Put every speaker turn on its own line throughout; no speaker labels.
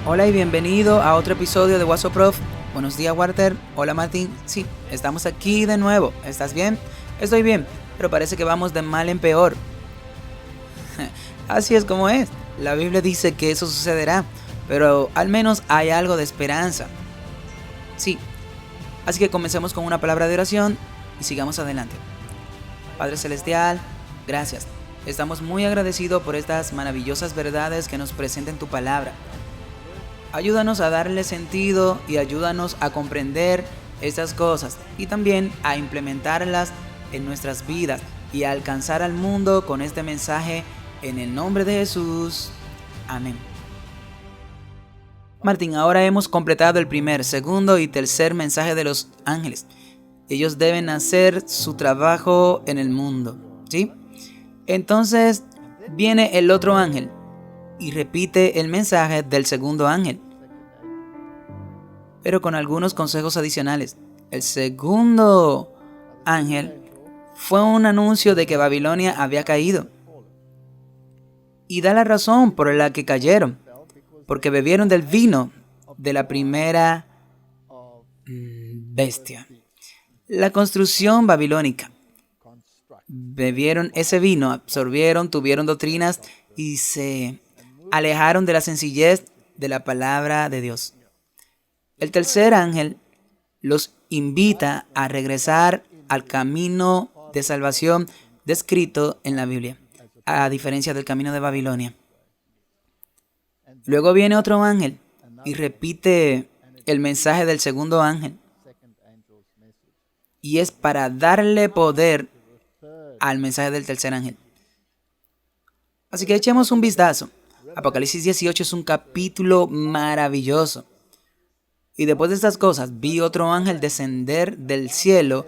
Hola y bienvenido a otro episodio de WhatsApp Prof. Buenos días, Walter. Hola, Martín. Sí, estamos aquí de nuevo. ¿Estás bien? Estoy bien, pero parece que vamos de mal en peor. Así es como es. La Biblia dice que eso sucederá, pero al menos hay algo de esperanza. Sí, así que comencemos con una palabra de oración y sigamos adelante. Padre Celestial, gracias. Estamos muy agradecidos por estas maravillosas verdades que nos presenta en tu palabra. Ayúdanos a darle sentido y ayúdanos a comprender estas cosas y también a implementarlas en nuestras vidas y a alcanzar al mundo con este mensaje en el nombre de Jesús. Amén. Martín, ahora hemos completado el primer, segundo y tercer mensaje de los ángeles. Ellos deben hacer su trabajo en el mundo, ¿sí? Entonces viene el otro ángel y repite el mensaje del segundo ángel, pero con algunos consejos adicionales. El segundo ángel fue un anuncio de que Babilonia había caído y da la razón por la que cayeron, porque bebieron del vino de la primera bestia, la construcción babilónica. Bebieron ese vino, absorbieron, tuvieron doctrinas y se alejaron de la sencillez de la palabra de Dios. El tercer ángel los invita a regresar al camino de salvación descrito en la Biblia, a diferencia del camino de Babilonia. Luego viene otro ángel y repite el mensaje del segundo ángel, y es para darle poder al mensaje del tercer ángel. Así que echemos un vistazo. Apocalipsis 18 es un capítulo maravilloso. Y después de estas cosas, vi otro ángel descender del cielo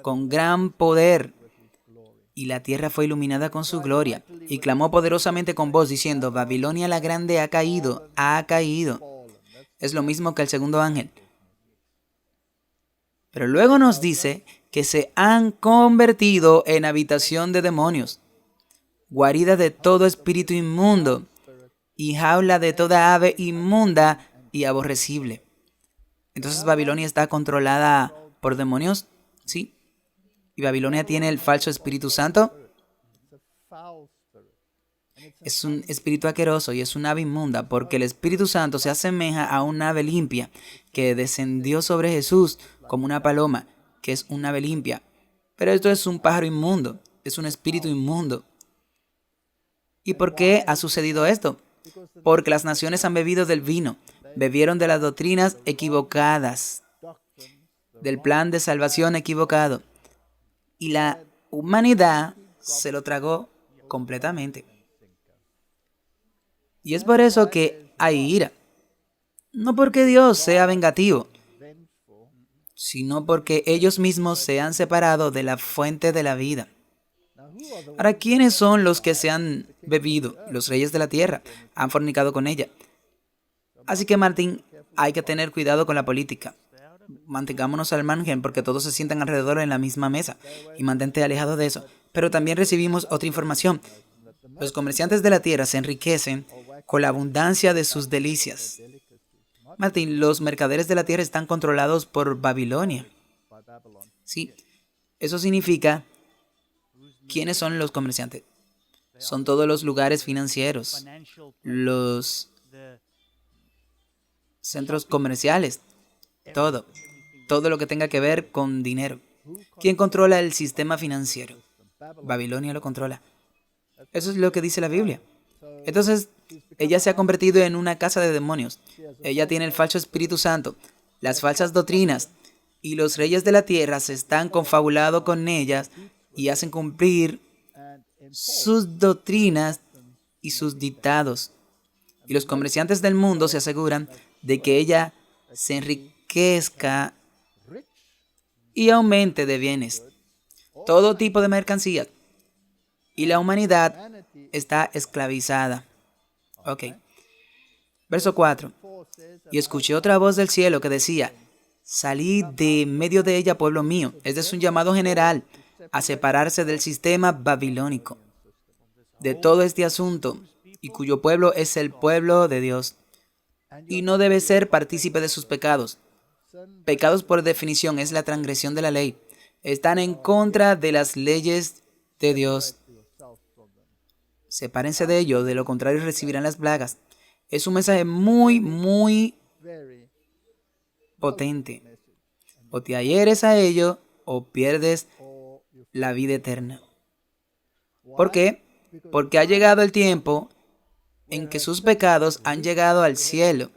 con gran poder, y la tierra fue iluminada con su gloria, y clamó poderosamente con voz diciendo: Babilonia la grande ha caído, ha caído. Es lo mismo que el segundo ángel. Pero luego nos dice que se han convertido en habitación de demonios, guarida de todo espíritu inmundo y jaula de toda ave inmunda y aborrecible. Entonces Babilonia está controlada por demonios, ¿sí? Y Babilonia tiene el falso Espíritu Santo. Es un espíritu asqueroso y es un ave inmunda, porque el Espíritu Santo se asemeja a un ave limpia que descendió sobre Jesús como una paloma, que es un ave limpia. Pero esto es un pájaro inmundo, es un espíritu inmundo. ¿Y por qué ha sucedido esto? Porque las naciones han bebido del vino, bebieron de las doctrinas equivocadas, del plan de salvación equivocado, y la humanidad se lo tragó completamente. Y es por eso que hay ira. No porque Dios sea vengativo, sino porque ellos mismos se han separado de la fuente de la vida. Ahora, ¿quiénes son los que se han bebido? Los reyes de la tierra han fornicado con ella. Así que, Martín, hay que tener cuidado con la política. Mantengámonos al margen porque todos se sientan alrededor en la misma mesa y mantente alejado de eso. Pero también recibimos otra información. Los comerciantes de la tierra se enriquecen con la abundancia de sus delicias. Martín, los mercaderes de la tierra están controlados por Babilonia. Sí, eso significa, ¿quiénes son los comerciantes? Son todos los lugares financieros, los centros comerciales, todo lo que tenga que ver con dinero. ¿Quién controla el sistema financiero? Babilonia lo controla. Eso es lo que dice la Biblia. Entonces, ella se ha convertido en una casa de demonios. Ella tiene el falso Espíritu Santo, las falsas doctrinas, y los reyes de la tierra se están confabulando con ellas y hacen cumplir sus doctrinas y sus dictados. Y los comerciantes del mundo se aseguran de que ella se enriquezca y aumente de bienes, todo tipo de mercancías, y la humanidad está esclavizada. Ok. Verso 4. Y escuché otra voz del cielo que decía: salid de medio de ella, pueblo mío. Este es un llamado general a separarse del sistema babilónico, de todo este asunto, y cuyo pueblo es el pueblo de Dios, y no debe ser partícipe de sus pecados. Pecados, por definición, es la transgresión de la ley. Están en contra de las leyes de Dios. Sepárense de ello, de lo contrario recibirán las plagas. Es un mensaje muy, muy potente. O te adhieres a ello o pierdes la vida eterna. ¿Por qué? Porque ha llegado el tiempo en que sus pecados han llegado al cielo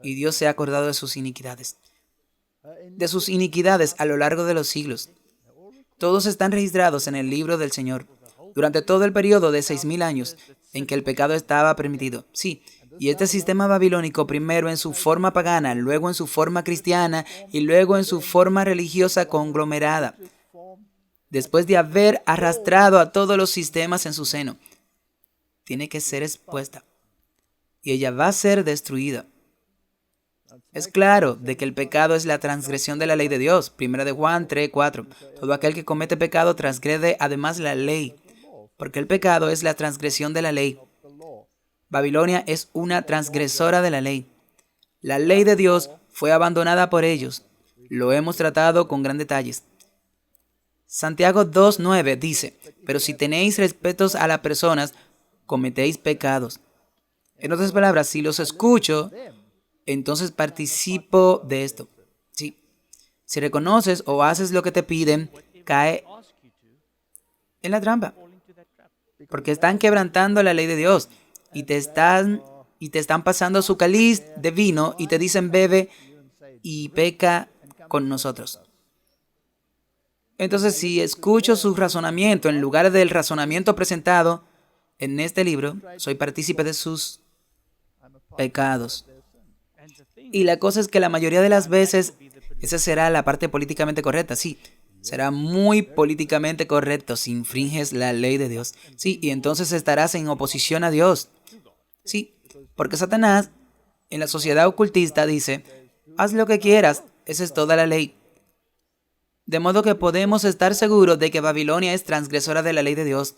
y Dios se ha acordado de sus iniquidades. De sus iniquidades a lo largo de los siglos. Todos están registrados en el libro del Señor. Durante todo el periodo de 6,000 años en que el pecado estaba permitido. Sí, y este sistema babilónico, primero en su forma pagana, luego en su forma cristiana y luego en su forma religiosa conglomerada, después de haber arrastrado a todos los sistemas en su seno, tiene que ser expuesta y ella va a ser destruida. Es claro de que el pecado es la transgresión de la ley de Dios. 1 de Juan 3:4. Todo aquel que comete pecado transgrede además la ley, porque el pecado es la transgresión de la ley. Babilonia es una transgresora de la ley. La ley de Dios fue abandonada por ellos. Lo hemos tratado con gran detalles. Santiago 2:9 dice, pero si tenéis respetos a las personas, cometéis pecados. En otras palabras, si los escucho, entonces participo de esto. Sí. Si reconoces o haces lo que te piden, cae en la trampa. Porque están quebrantando la ley de Dios y te están pasando su cáliz de vino y te dicen bebe y peca con nosotros. Entonces, si escucho su razonamiento en lugar del razonamiento presentado en este libro, soy partícipe de sus pecados. Y la cosa es que la mayoría de las veces esa será la parte políticamente correcta, sí. Será muy políticamente correcto si infringes la ley de Dios. Sí, y entonces estarás en oposición a Dios. Sí, porque Satanás en la sociedad ocultista dice, haz lo que quieras, esa es toda la ley. De modo que podemos estar seguros de que Babilonia es transgresora de la ley de Dios,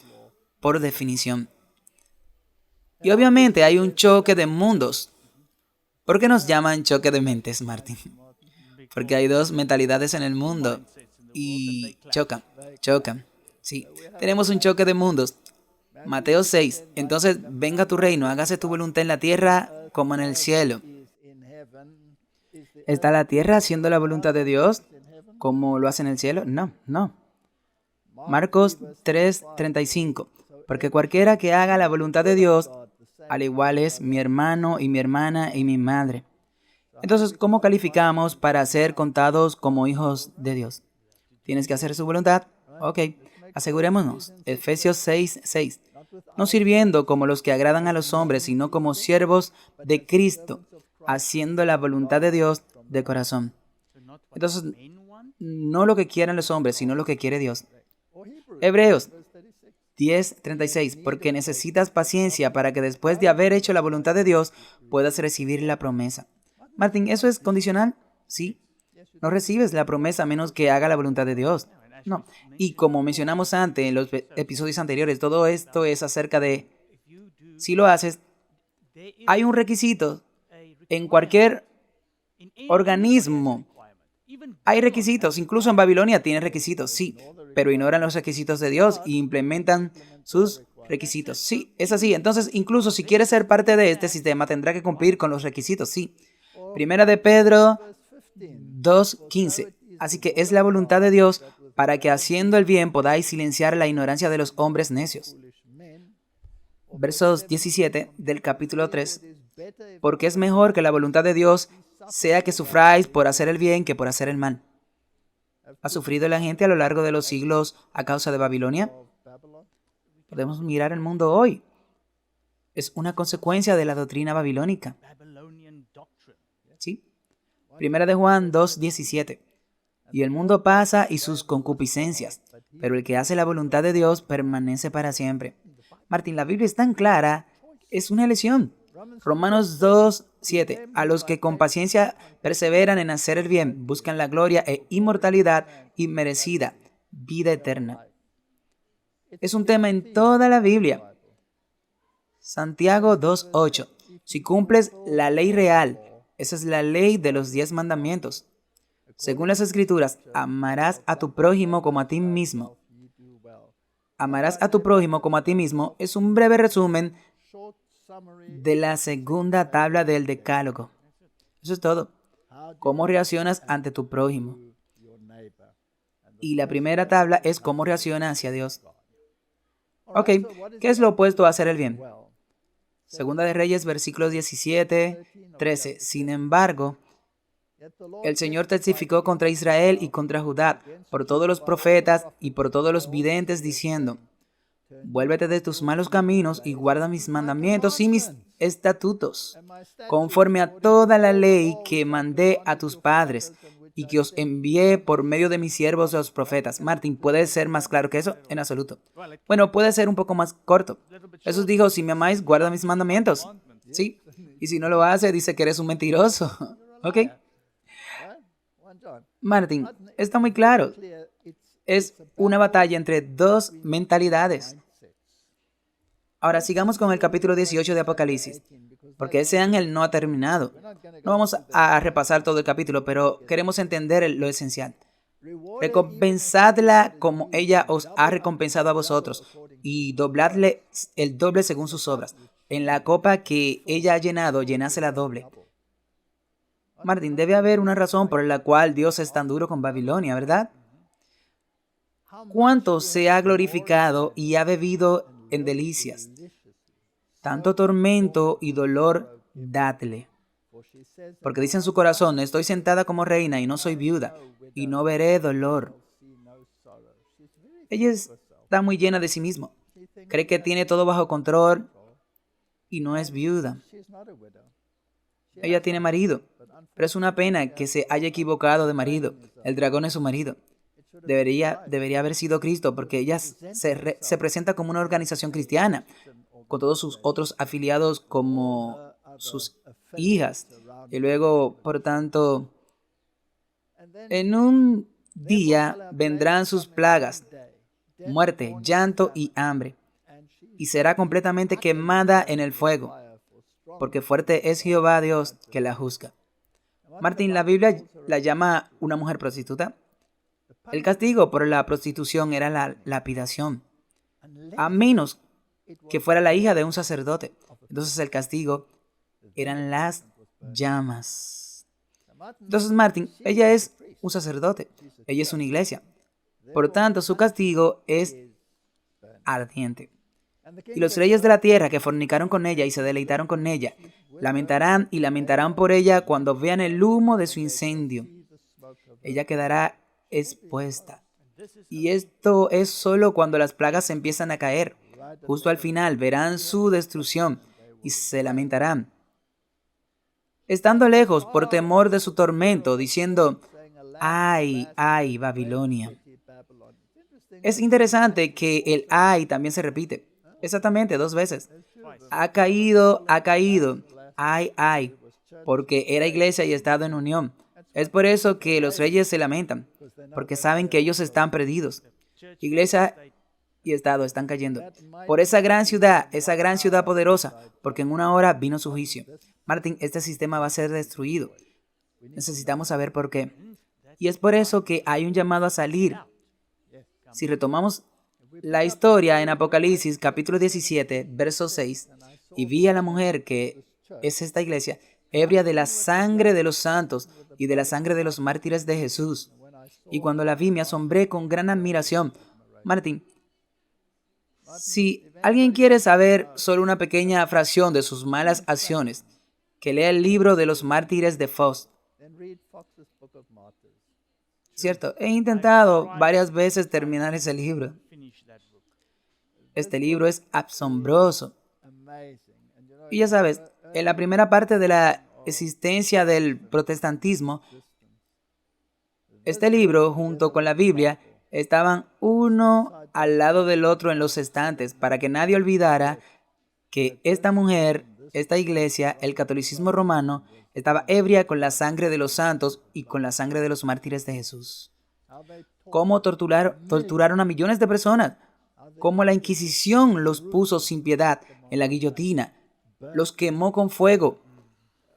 por definición. Y obviamente hay un choque de mundos. ¿Por qué nos llaman choque de mentes, Martín? Porque hay dos mentalidades en el mundo y chocan. Sí, tenemos un choque de mundos. Mateo 6. Entonces, venga tu reino, hágase tu voluntad en la tierra como en el cielo. ¿Está la tierra haciendo la voluntad de Dios como lo hace en el cielo? No. Marcos 3:35. Porque cualquiera que haga la voluntad de Dios, al igual es mi hermano y mi hermana y mi madre. Entonces, ¿cómo calificamos para ser contados como hijos de Dios? ¿Tienes que hacer su voluntad? Ok, asegurémonos. Efesios 6:6. No sirviendo como los que agradan a los hombres, sino como siervos de Cristo, haciendo la voluntad de Dios de corazón. Entonces, no lo que quieran los hombres, sino lo que quiere Dios. Hebreos 10:36. Porque necesitas paciencia para que después de haber hecho la voluntad de Dios, puedas recibir la promesa. Martín, ¿eso es condicional? Sí. No recibes la promesa a menos que haga la voluntad de Dios. No. Y como mencionamos antes en los episodios anteriores, todo esto es acerca de si lo haces. Hay un requisito en cualquier organismo. Hay requisitos. Incluso en Babilonia tienen requisitos, sí. Pero ignoran los requisitos de Dios y implementan sus requisitos. Sí, es así. Entonces, incluso si quieres ser parte de este sistema, tendrá que cumplir con los requisitos, sí. Primera de Pedro 2:15. Así que es la voluntad de Dios para que haciendo el bien podáis silenciar la ignorancia de los hombres necios. Versos 17 del capítulo 3. Porque es mejor que la voluntad de Dios sea que sufráis por hacer el bien que por hacer el mal. ¿Ha sufrido la gente a lo largo de los siglos a causa de Babilonia? Podemos mirar el mundo hoy. Es una consecuencia de la doctrina babilónica. ¿Sí? Primera de Juan 2:17. Y el mundo pasa y sus concupiscencias, pero el que hace la voluntad de Dios permanece para siempre. Martín, la Biblia es tan clara, es una elección. Romanos 2:7. A los que con paciencia perseveran en hacer el bien, buscan la gloria e inmortalidad inmerecida, vida eterna. Es un tema en toda la Biblia. Santiago 2:8. Si cumples la ley real, esa es la ley de los 10 mandamientos. Según las Escrituras, amarás a tu prójimo como a ti mismo. Amarás a tu prójimo como a ti mismo es un breve resumen de la segunda tabla del Decálogo. Eso es todo. ¿Cómo reaccionas ante tu prójimo? Y la primera tabla es cómo reacciona hacia Dios. Ok, ¿qué es lo opuesto a hacer el bien? Segunda de Reyes, versículos 17-13. Sin embargo, el Señor testificó contra Israel y contra Judá por todos los profetas y por todos los videntes, diciendo: vuélvete de tus malos caminos y guarda mis mandamientos y mis estatutos, conforme a toda la ley que mandé a tus padres y que os envié por medio de mis siervos los profetas. Martín, ¿puede ser más claro que eso? En absoluto. Bueno, puede ser un poco más corto. Jesús dijo: si me amáis, guarda mis mandamientos. Sí. Y si no lo hace, dice que eres un mentiroso. ¿Ok? Martín, está muy claro. Es una batalla entre dos mentalidades. Ahora sigamos con el capítulo 18 de Apocalipsis, porque ese ángel no ha terminado. No vamos a repasar todo el capítulo, pero queremos entender lo esencial. Recompensadla como ella os ha recompensado a vosotros, y dobladle el doble según sus obras. En la copa que ella ha llenado, llenásela doble. Martín, debe haber una razón por la cual Dios es tan duro con Babilonia, ¿verdad? ¿Cuánto se ha glorificado y ha bebido en delicias? Tanto tormento y dolor dadle. Porque dice en su corazón: estoy sentada como reina y no soy viuda, y no veré dolor. Ella está muy llena de sí misma. Cree que tiene todo bajo control y no es viuda. Ella tiene marido, pero es una pena que se haya equivocado de marido. El dragón es su marido. Debería haber sido Cristo, porque ella se presenta como una organización cristiana, con todos sus otros afiliados como sus hijas. Y luego, por tanto, en un día vendrán sus plagas, muerte, llanto y hambre, y será completamente quemada en el fuego, porque fuerte es Jehová Dios que la juzga. Martín, la Biblia la llama una mujer prostituta. El castigo por la prostitución era la lapidación, a menos que fuera la hija de un sacerdote. Entonces el castigo eran las llamas. Entonces, Martín, ella es un sacerdote, ella es una iglesia. Por tanto, su castigo es ardiente. Y los reyes de la tierra que fornicaron con ella y se deleitaron con ella, lamentarán y lamentarán por ella cuando vean el humo de su incendio. Ella quedará expuesta. Y esto es solo cuando las plagas empiezan a caer. Justo al final verán su destrucción y se lamentarán, estando lejos por temor de su tormento, diciendo: ay, ay, Babilonia. Es interesante que el ay también se repite, exactamente 2 veces. Ha caído, ay, ay, porque era iglesia y estado en unión. Es por eso que los reyes se lamentan, porque saben que ellos están perdidos. Iglesia y estado están cayendo. Por esa gran ciudad poderosa, porque en una hora vino su juicio. Martín, este sistema va a ser destruido. Necesitamos saber por qué. Y es por eso que hay un llamado a salir. Si retomamos la historia en Apocalipsis, capítulo 17, verso 6, y vi a la mujer, que es esta iglesia, ebria de la sangre de los santos y de la sangre de los mártires de Jesús. Y cuando la vi, me asombré con gran admiración. Martín, si alguien quiere saber solo una pequeña fracción de sus malas acciones, que lea el libro de los mártires de Fox. Cierto, he intentado varias veces terminar ese libro. Este libro es asombroso. Y ya sabes, en la primera parte de la existencia del protestantismo, este libro, junto con la Biblia, estaban uno al lado del otro en los estantes, para que nadie olvidara que esta mujer, esta iglesia, el catolicismo romano, estaba ebria con la sangre de los santos y con la sangre de los mártires de Jesús. Cómo torturaron a millones de personas, cómo la Inquisición los puso sin piedad en la guillotina, los quemó con fuego,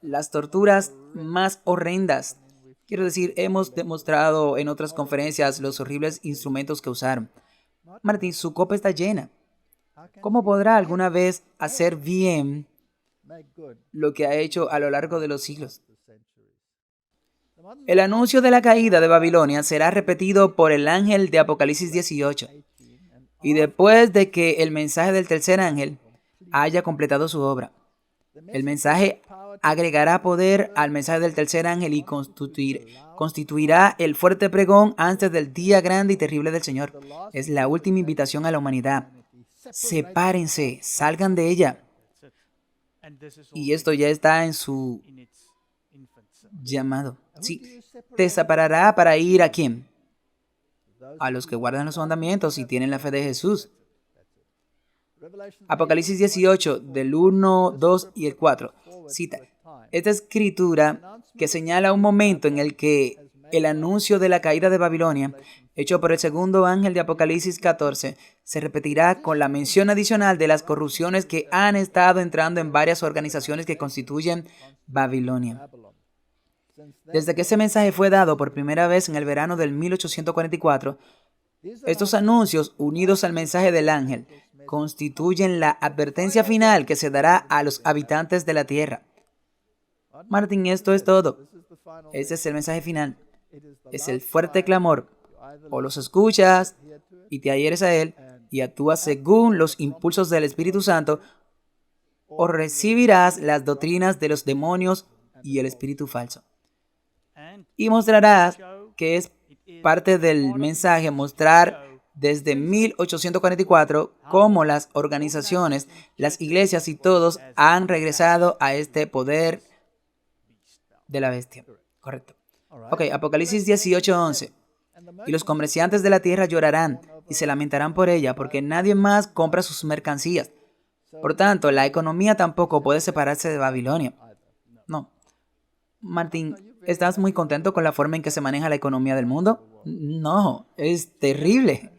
las torturas más horrendas. Quiero decir, hemos demostrado en otras conferencias los horribles instrumentos que usaron. Martín, su copa está llena. ¿Cómo podrá alguna vez hacer bien lo que ha hecho a lo largo de los siglos? El anuncio de la caída de Babilonia será repetido por el ángel de Apocalipsis 18. Y después de que el mensaje del tercer ángel haya completado su obra, el mensaje agregará poder al mensaje del tercer ángel y constituirá el fuerte pregón antes del día grande y terrible del Señor. Es la última invitación a la humanidad. Sepárense, salgan de ella. Y esto ya está en su llamado. Sí, te separará para ir ¿a quién? A los que guardan los mandamientos y tienen la fe de Jesús. Apocalipsis 18, del 1, 2 y el 4. Cita. Esta escritura que señala un momento en el que el anuncio de la caída de Babilonia, hecho por el segundo ángel de Apocalipsis 14, se repetirá con la mención adicional de las corrupciones que han estado entrando en varias organizaciones que constituyen Babilonia. Desde que ese mensaje fue dado por primera vez en el verano del 1844, estos anuncios, unidos al mensaje del ángel, constituyen la advertencia final que se dará a los habitantes de la tierra. Martín, esto es todo. Ese es el mensaje final. Es el fuerte clamor. O los escuchas y te adhieres a él y actúas según los impulsos del Espíritu Santo, o recibirás las doctrinas de los demonios y el espíritu falso. Y mostrarás que es parte del mensaje mostrar desde 1844 cómo las organizaciones, las iglesias y todos han regresado a este poder de la bestia. Correcto. Ok, Apocalipsis 18:11. Y los comerciantes de la tierra llorarán y se lamentarán por ella, porque nadie más compra sus mercancías. Por tanto, la economía tampoco puede separarse de Babilonia. No. Martín, ¿estás muy contento con la forma en que se maneja la economía del mundo? No, es terrible.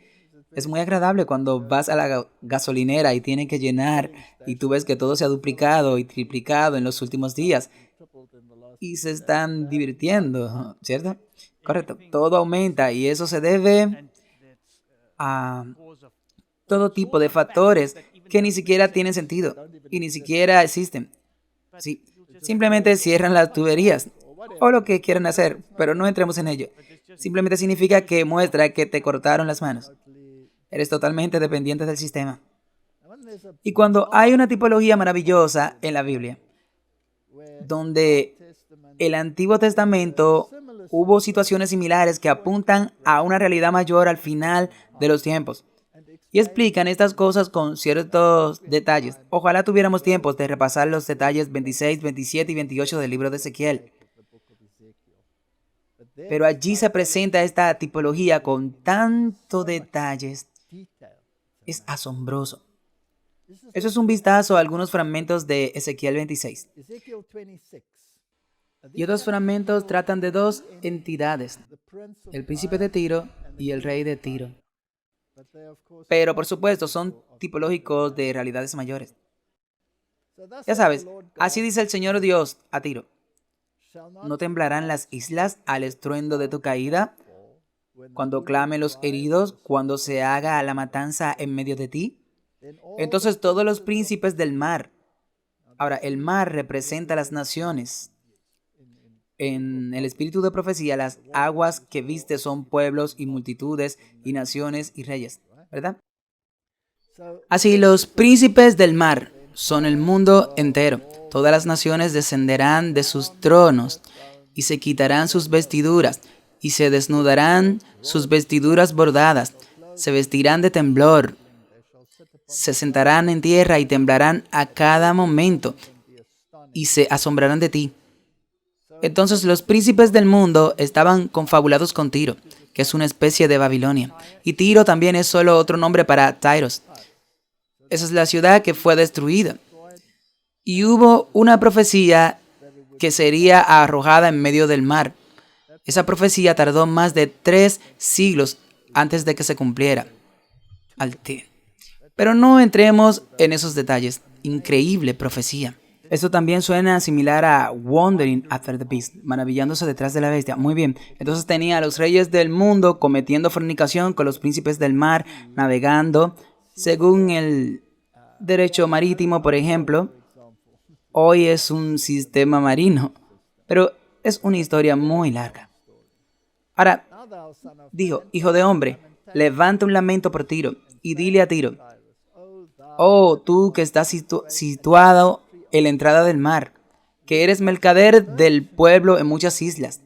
Es muy agradable cuando vas a la gasolinera y tienen que llenar y tú ves que todo se ha duplicado y triplicado en los últimos días y se están divirtiendo, ¿cierto? Correcto, todo aumenta y eso se debe a todo tipo de factores que ni siquiera tienen sentido y ni siquiera existen. Sí, simplemente cierran las tuberías o lo que quieran hacer, pero no entremos en ello. Simplemente significa que muestra que te cortaron las manos. Eres totalmente dependiente del sistema. Y cuando hay una tipología maravillosa en la Biblia, donde el Antiguo Testamento hubo situaciones similares que apuntan a una realidad mayor al final de los tiempos y explican estas cosas con ciertos detalles. Ojalá tuviéramos tiempo de repasar los detalles 26, 27 y 28 del libro de Ezequiel. Pero allí se presenta esta tipología con tantos detalles. Es asombroso. Eso es un vistazo a algunos fragmentos de Ezequiel 26. Y otros fragmentos tratan de dos entidades, el príncipe de Tiro y el rey de Tiro. Pero por supuesto son tipológicos de realidades mayores. Ya sabes, así dice el Señor Dios a Tiro. ¿No temblarán las islas al estruendo de tu caída? Cuando clamen los heridos, cuando se haga la matanza en medio de ti. Entonces todos los príncipes del mar. Ahora, el mar representa las naciones. En el espíritu de profecía, las aguas que viste son pueblos y multitudes y naciones y reyes, ¿verdad? Así, los príncipes del mar son el mundo entero. Todas las naciones descenderán de sus tronos y se quitarán sus vestiduras y se desnudarán sus vestiduras bordadas. Se vestirán de temblor. Se sentarán en tierra y temblarán a cada momento y se asombrarán de ti. Entonces los príncipes del mundo estaban confabulados con Tiro, que es una especie de Babilonia. Y Tiro también es solo otro nombre para Tyros. Esa es la ciudad que fue destruida. Y hubo una profecía que sería arrojada en medio del mar. Esa profecía tardó más de 3 siglos antes de que se cumpliera. Pero no entremos en esos detalles. increíble profecía. Esto también suena similar a Wandering After the Beast, maravillándose detrás de la bestia. Muy bien, entonces tenía a los reyes del mundo cometiendo fornicación con los príncipes del mar, navegando. Según el derecho marítimo, por ejemplo, hoy es un sistema marino, pero es una historia muy larga. Ahora, dijo, hijo de hombre, levanta un lamento por Tiro y dile a Tiro, oh, tú que estás situado en la entrada del mar, que eres mercader del pueblo en muchas islas.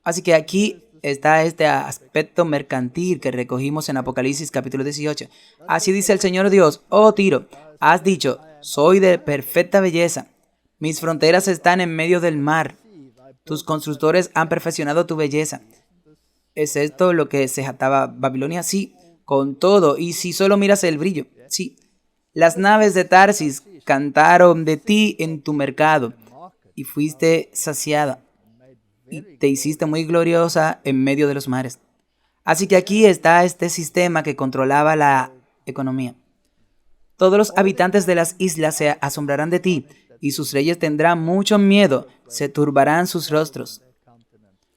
Así que aquí está este aspecto mercantil que recogimos en Apocalipsis capítulo 18. Así dice el Señor Dios, oh Tiro, has dicho, soy de perfecta belleza, mis fronteras están en medio del mar, tus constructores han perfeccionado tu belleza. ¿Es esto lo que se jactaba Babilonia? Sí, con todo, y si solo miras el brillo, sí. Las naves de Tarsis cantaron de ti en tu mercado, y fuiste saciada, y te hiciste muy gloriosa en medio de los mares. Así que aquí está este sistema que controlaba la economía. Todos los habitantes de las islas se asombrarán de ti, y sus reyes tendrán mucho miedo, se turbarán sus rostros.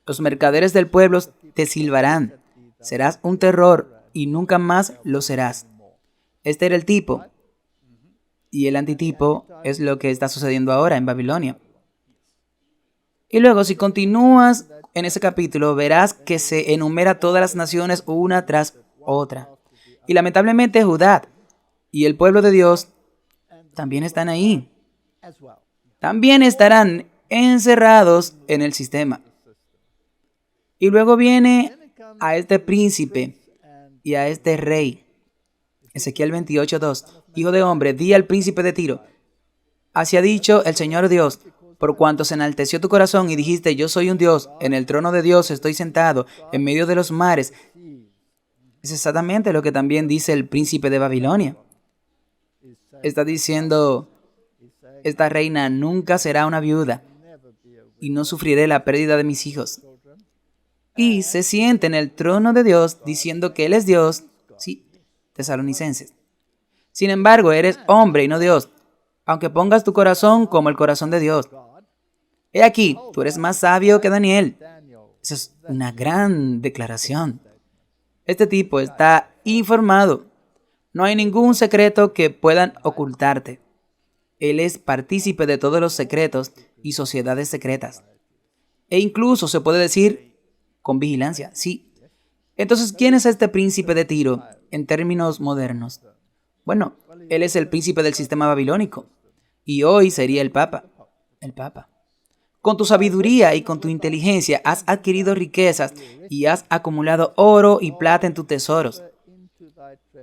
Los mercaderes del pueblo te silbarán, serás un terror, y nunca más lo serás. Este era el tipo. Y el antitipo es lo que está sucediendo ahora en Babilonia. Y luego, si continúas en ese capítulo, verás que se enumera todas las naciones una tras otra. Y lamentablemente Judá y el pueblo de Dios también están ahí. También estarán encerrados en el sistema. Y luego viene a este príncipe y a este rey. Ezequiel 28:2. Hijo de hombre, di al príncipe de Tiro, así ha dicho el Señor Dios, por cuanto se enalteció tu corazón y dijiste, yo soy un Dios, en el trono de Dios estoy sentado, en medio de los mares. Es exactamente lo que también dice el príncipe de Babilonia. Está diciendo, esta reina nunca será una viuda, y no sufriré la pérdida de mis hijos. Y se siente en el trono de Dios diciendo que Él es Dios. Sí, Tesalonicenses. Sin embargo, eres hombre y no Dios, aunque pongas tu corazón como el corazón de Dios. He aquí, tú eres más sabio que Daniel. Esa es una gran declaración. Este tipo está informado. No hay ningún secreto que puedan ocultarte. Él es partícipe de todos los secretos y sociedades secretas. E incluso se puede decir con vigilancia, sí. Entonces, ¿quién es este príncipe de Tiro en términos modernos? Bueno, él es el príncipe del sistema babilónico. Y hoy sería el Papa. El Papa. Con tu sabiduría y con tu inteligencia has adquirido riquezas y has acumulado oro y plata en tus tesoros.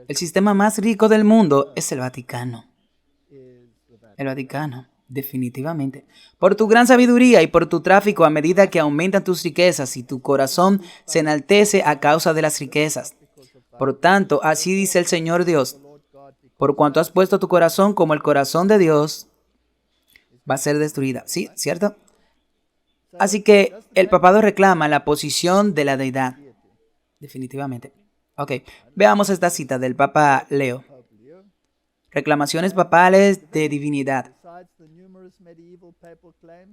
El sistema más rico del mundo es el Vaticano. El Vaticano, definitivamente. Por tu gran sabiduría y por tu tráfico a medida que aumentan tus riquezas y tu corazón se enaltece a causa de las riquezas. Por tanto, así dice el Señor Dios, por cuanto has puesto tu corazón como el corazón de Dios, va a ser destruida. ¿Sí? ¿Cierto? Así que el papado reclama la posición de la deidad. Definitivamente. Ok, veamos esta cita del Papa Leo. Reclamaciones papales de divinidad.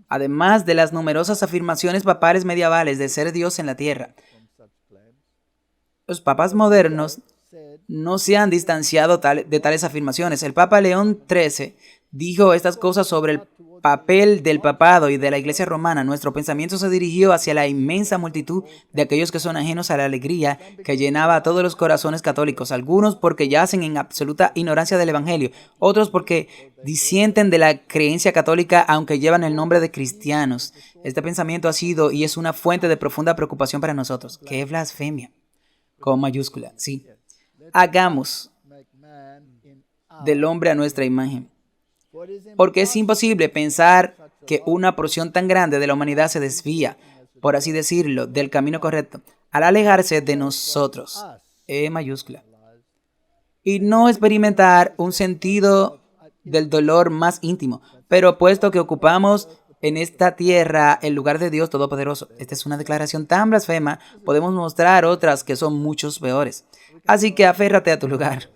Además de las numerosas afirmaciones papales medievales de ser Dios en la tierra, los papas modernos no se han distanciado de tales afirmaciones. El Papa León XIII dijo estas cosas sobre el papel del papado y de la Iglesia romana. Nuestro pensamiento se dirigió hacia la inmensa multitud de aquellos que son ajenos a la alegría que llenaba a todos los corazones católicos, algunos porque yacen en absoluta ignorancia del Evangelio, otros porque disienten de la creencia católica aunque llevan el nombre de cristianos. Este pensamiento ha sido y es una fuente de profunda preocupación para nosotros. ¡Qué blasfemia! Con mayúscula, sí. Hagamos del hombre a nuestra imagen. Porque es imposible pensar que una porción tan grande de la humanidad se desvía, por así decirlo, del camino correcto, al alejarse de nosotros, E mayúscula, y no experimentar un sentido del dolor más íntimo, pero puesto que ocupamos en esta tierra el lugar de Dios Todopoderoso. Esta es una declaración tan blasfema, podemos mostrar otras que son muchos peores. Así que aférrate a tu lugar.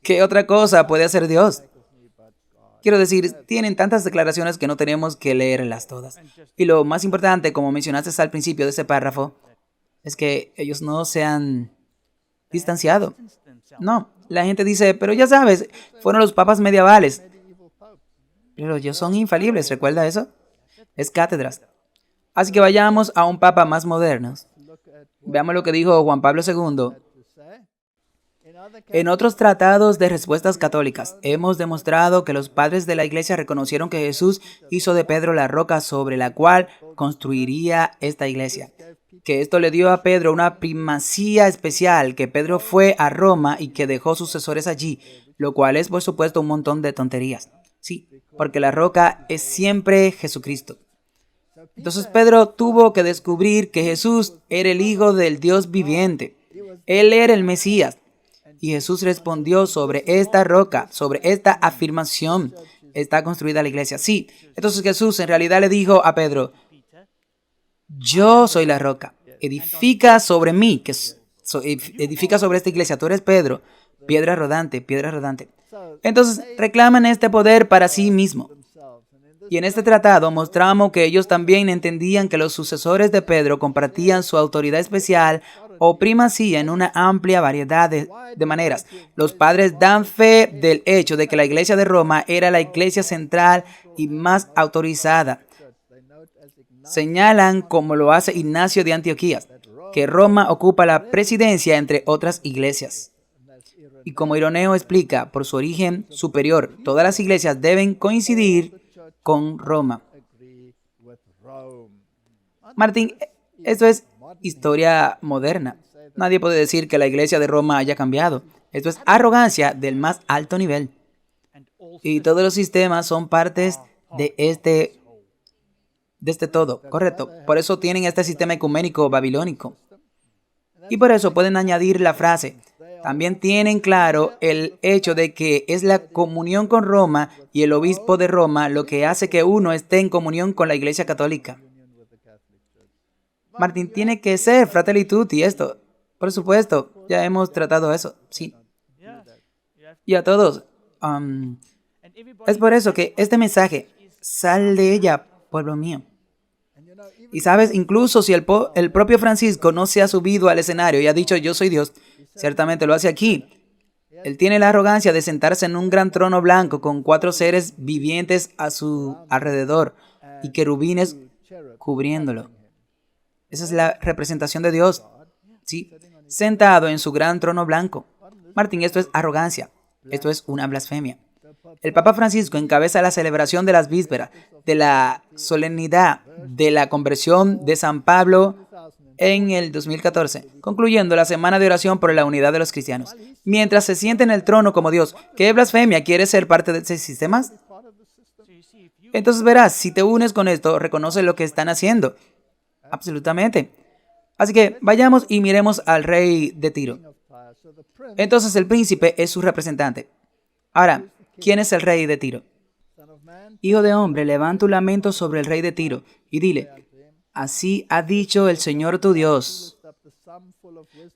¿Qué otra cosa puede hacer Dios? Quiero decir, tienen tantas declaraciones que no tenemos que leerlas todas. Y lo más importante, como mencionaste al principio de ese párrafo, es que ellos no se han distanciado. No, la gente dice, pero ya sabes, fueron los papas medievales. Pero ellos son infalibles, ¿recuerda eso? Es cátedras. Así que vayamos a un papa más moderno. Veamos lo que dijo Juan Pablo II. En otros tratados de respuestas católicas, hemos demostrado que los padres de la Iglesia reconocieron que Jesús hizo de Pedro la roca sobre la cual construiría esta Iglesia. Que esto le dio a Pedro una primacía especial, que Pedro fue a Roma y que dejó sucesores allí, lo cual es, por supuesto, un montón de tonterías. Sí, porque la roca es siempre Jesucristo. Entonces Pedro tuvo que descubrir que Jesús era el Hijo del Dios viviente. Él era el Mesías. Y Jesús respondió: sobre esta roca, sobre esta afirmación, está construida la iglesia. Sí, entonces Jesús en realidad le dijo a Pedro: yo soy la roca, edifica sobre mí, edifica sobre esta iglesia. Tú eres Pedro, piedra rodante, piedra rodante. Entonces reclaman este poder para sí mismo. Y en este tratado mostramos que ellos también entendían que los sucesores de Pedro compartían su autoridad especial o primacía en una amplia variedad de maneras. Los padres dan fe del hecho de que la iglesia de Roma era la iglesia central y más autorizada. Señalan, como lo hace Ignacio de Antioquía, que Roma ocupa la presidencia entre otras iglesias. Y como Ireneo explica, por su origen superior, todas las iglesias deben coincidir con Roma. Martín, esto es historia moderna. Nadie puede decir que la iglesia de Roma haya cambiado. Esto es arrogancia del más alto nivel. Y todos los sistemas son partes de este todo, correcto. Por eso tienen este sistema ecuménico babilónico. Y por eso pueden añadir la frase: también tienen claro el hecho de que es la comunión con Roma y el obispo de Roma lo que hace que uno esté en comunión con la Iglesia Católica. Martín, tiene que ser Fratelli Tutti esto. Por supuesto, ya hemos tratado eso, sí. Y a todos. Es por eso que este mensaje: sal de ella, pueblo mío. Y sabes, incluso si el propio Francisco no se ha subido al escenario y ha dicho yo soy Dios, ciertamente lo hace aquí. Él tiene la arrogancia de sentarse en un gran trono blanco con 4 seres vivientes a su alrededor y querubines cubriéndolo. Esa es la representación de Dios, sí, sentado en su gran trono blanco. Martín, esto es arrogancia, esto es una blasfemia. El Papa Francisco encabeza la celebración de las vísperas de la solemnidad de la conversión de San Pablo en el 2014, concluyendo la semana de oración por la unidad de los cristianos. Mientras se siente en el trono como Dios, ¿qué blasfemia? ¿Quieres ser parte de ese sistema? Entonces verás, si te unes con esto, reconoce lo que están haciendo. Absolutamente. Así que vayamos y miremos al rey de Tiro. Entonces el príncipe es su representante. Ahora, ¿quién es el rey de Tiro? Hijo de hombre, levanta un lamento sobre el rey de Tiro y dile: así ha dicho el Señor tu Dios.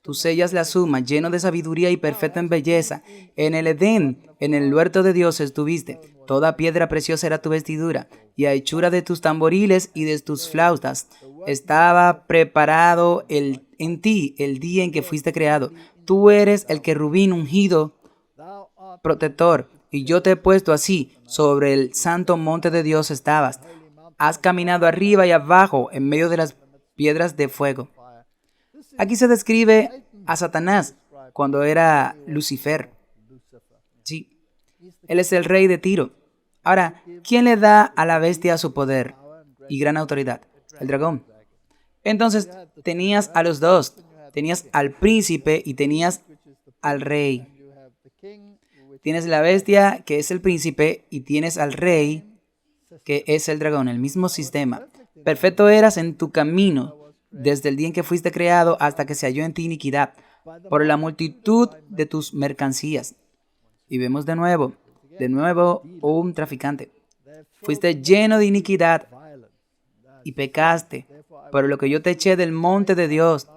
Tú sellas la suma, lleno de sabiduría y perfecto en belleza. En el Edén, en el huerto de Dios estuviste. Toda piedra preciosa era tu vestidura, y a hechura de tus tamboriles y de tus flautas estaba preparado en ti el día en que fuiste creado. Tú eres el querubín ungido, protector, y yo te he puesto así, sobre el santo monte de Dios estabas. Has caminado arriba y abajo, en medio de las piedras de fuego. Aquí se describe a Satanás cuando era Lucifer. Sí, él es el rey de Tiro. Ahora, ¿quién le da a la bestia su poder y gran autoridad? El dragón. Entonces, tenías a los dos. Tenías al príncipe y tenías al rey. Tienes la bestia, que es el príncipe, y tienes al rey, que es el dragón, el mismo sistema. Perfecto eras en tu camino, desde el día en que fuiste creado hasta que se halló en ti iniquidad, por la multitud de tus mercancías. Y vemos de nuevo, un traficante. Fuiste lleno de iniquidad y pecaste, por lo que yo te eché del monte de Dios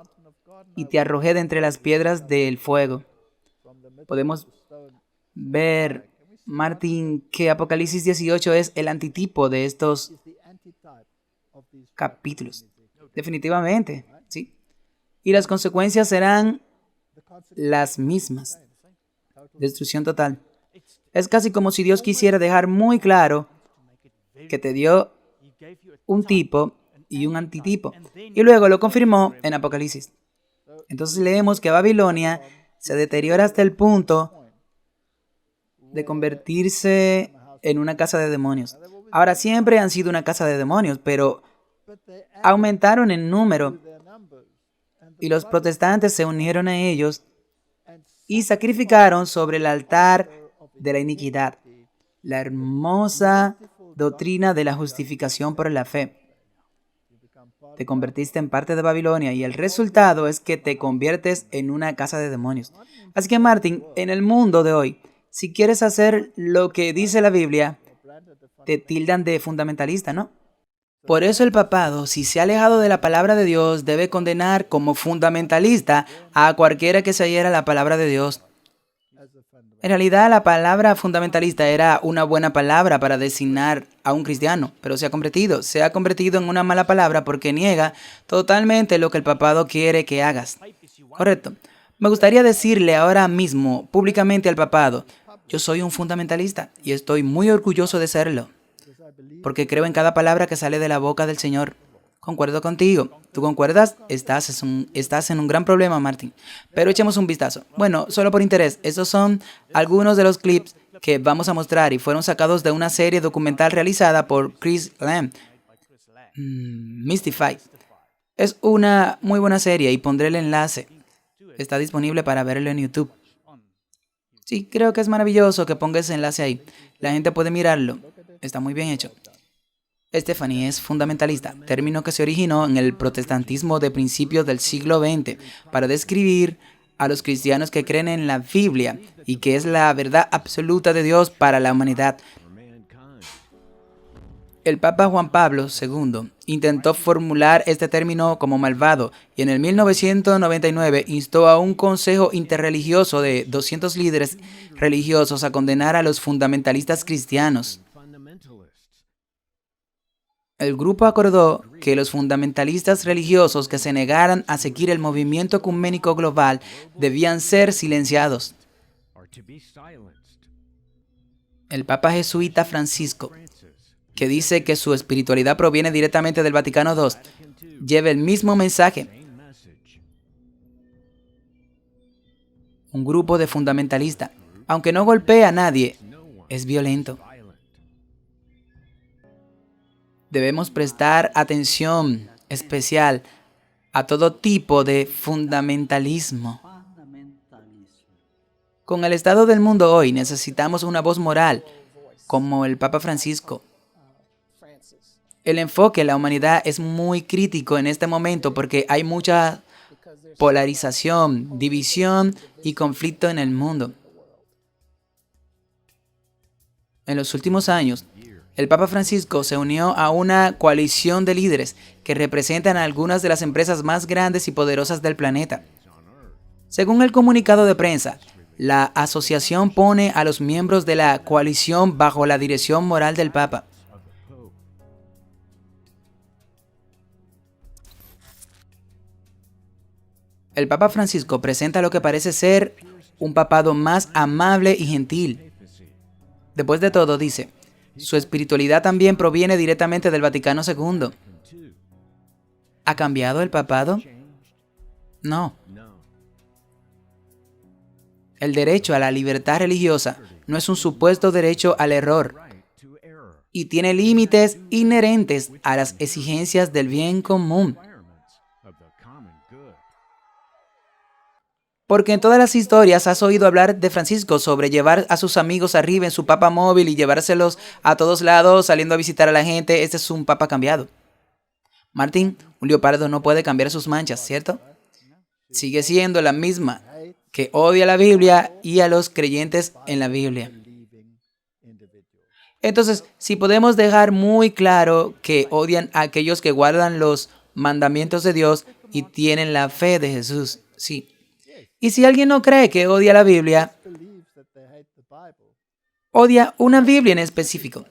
y te arrojé de entre las piedras del fuego. Podemos ver, Martín, que Apocalipsis 18 es el antitipo de estos capítulos. Definitivamente, sí. Y las consecuencias serán las mismas. Destrucción total. Es casi como si Dios quisiera dejar muy claro que te dio un tipo y un antitipo. Y luego lo confirmó en Apocalipsis. Entonces leemos que Babilonia se deteriora hasta el punto de convertirse en una casa de demonios. Ahora, siempre han sido una casa de demonios, pero aumentaron en número y los protestantes se unieron a ellos y sacrificaron sobre el altar de la iniquidad la hermosa doctrina de la justificación por la fe. Te convertiste en parte de Babilonia y el resultado es que te conviertes en una casa de demonios. Así que, Martín, en el mundo de hoy, si quieres hacer lo que dice la Biblia, te tildan de fundamentalista, ¿no? Por eso el papado, si se ha alejado de la palabra de Dios, debe condenar como fundamentalista a cualquiera que se adhiera a la palabra de Dios. En realidad, la palabra fundamentalista era una buena palabra para designar a un cristiano, pero se ha convertido en una mala palabra porque niega totalmente lo que el papado quiere que hagas. Correcto. Me gustaría decirle ahora mismo, públicamente al papado, yo soy un fundamentalista y estoy muy orgulloso de serlo, porque creo en cada palabra que sale de la boca del Señor. Concuerdo contigo. ¿Tú concuerdas? Estás en un gran problema, Martín. Pero echemos un vistazo. Bueno, solo por interés, estos son algunos de los clips que vamos a mostrar y fueron sacados de una serie documental realizada por Chris Lamb, Mystify. Es una muy buena serie y pondré el enlace. Está disponible para verlo en YouTube. Sí, creo que es maravilloso que ponga ese enlace ahí. La gente puede mirarlo. Está muy bien hecho. Stephanie es fundamentalista, término que se originó en el protestantismo de principios del siglo XX para describir a los cristianos que creen en la Biblia y que es la verdad absoluta de Dios para la humanidad. El Papa Juan Pablo II intentó formular este término como malvado y en el 1999 instó a un consejo interreligioso de 200 líderes religiosos a condenar a los fundamentalistas cristianos. El grupo acordó que los fundamentalistas religiosos que se negaran a seguir el movimiento ecuménico global debían ser silenciados. El Papa jesuita Francisco, que dice que su espiritualidad proviene directamente del Vaticano II, lleva el mismo mensaje. Un grupo de fundamentalistas, aunque no golpea a nadie, es violento. Debemos prestar atención especial a todo tipo de fundamentalismo. Con el estado del mundo hoy necesitamos una voz moral, como el Papa Francisco. El enfoque en la humanidad es muy crítico en este momento porque hay mucha polarización, división y conflicto en el mundo. En los últimos años, el Papa Francisco se unió a una coalición de líderes que representan a algunas de las empresas más grandes y poderosas del planeta. Según el comunicado de prensa, la asociación pone a los miembros de la coalición bajo la dirección moral del Papa. El Papa Francisco presenta lo que parece ser un papado más amable y gentil. Después de todo, dice, su espiritualidad también proviene directamente del Vaticano II. ¿Ha cambiado el papado? No. El derecho a la libertad religiosa no es un supuesto derecho al error y tiene límites inherentes a las exigencias del bien común. Porque en todas las historias has oído hablar de Francisco sobre llevar a sus amigos arriba en su papa móvil y llevárselos a todos lados saliendo a visitar a la gente. Este es un papa cambiado. Martín, un leopardo no puede cambiar sus manchas, ¿cierto? Sigue siendo la misma, que odia la Biblia y a los creyentes en la Biblia. Entonces, si podemos dejar muy claro que odian a aquellos que guardan los mandamientos de Dios y tienen la fe de Jesús, sí. Y si alguien no cree que odia la Biblia, odia una Biblia en específico.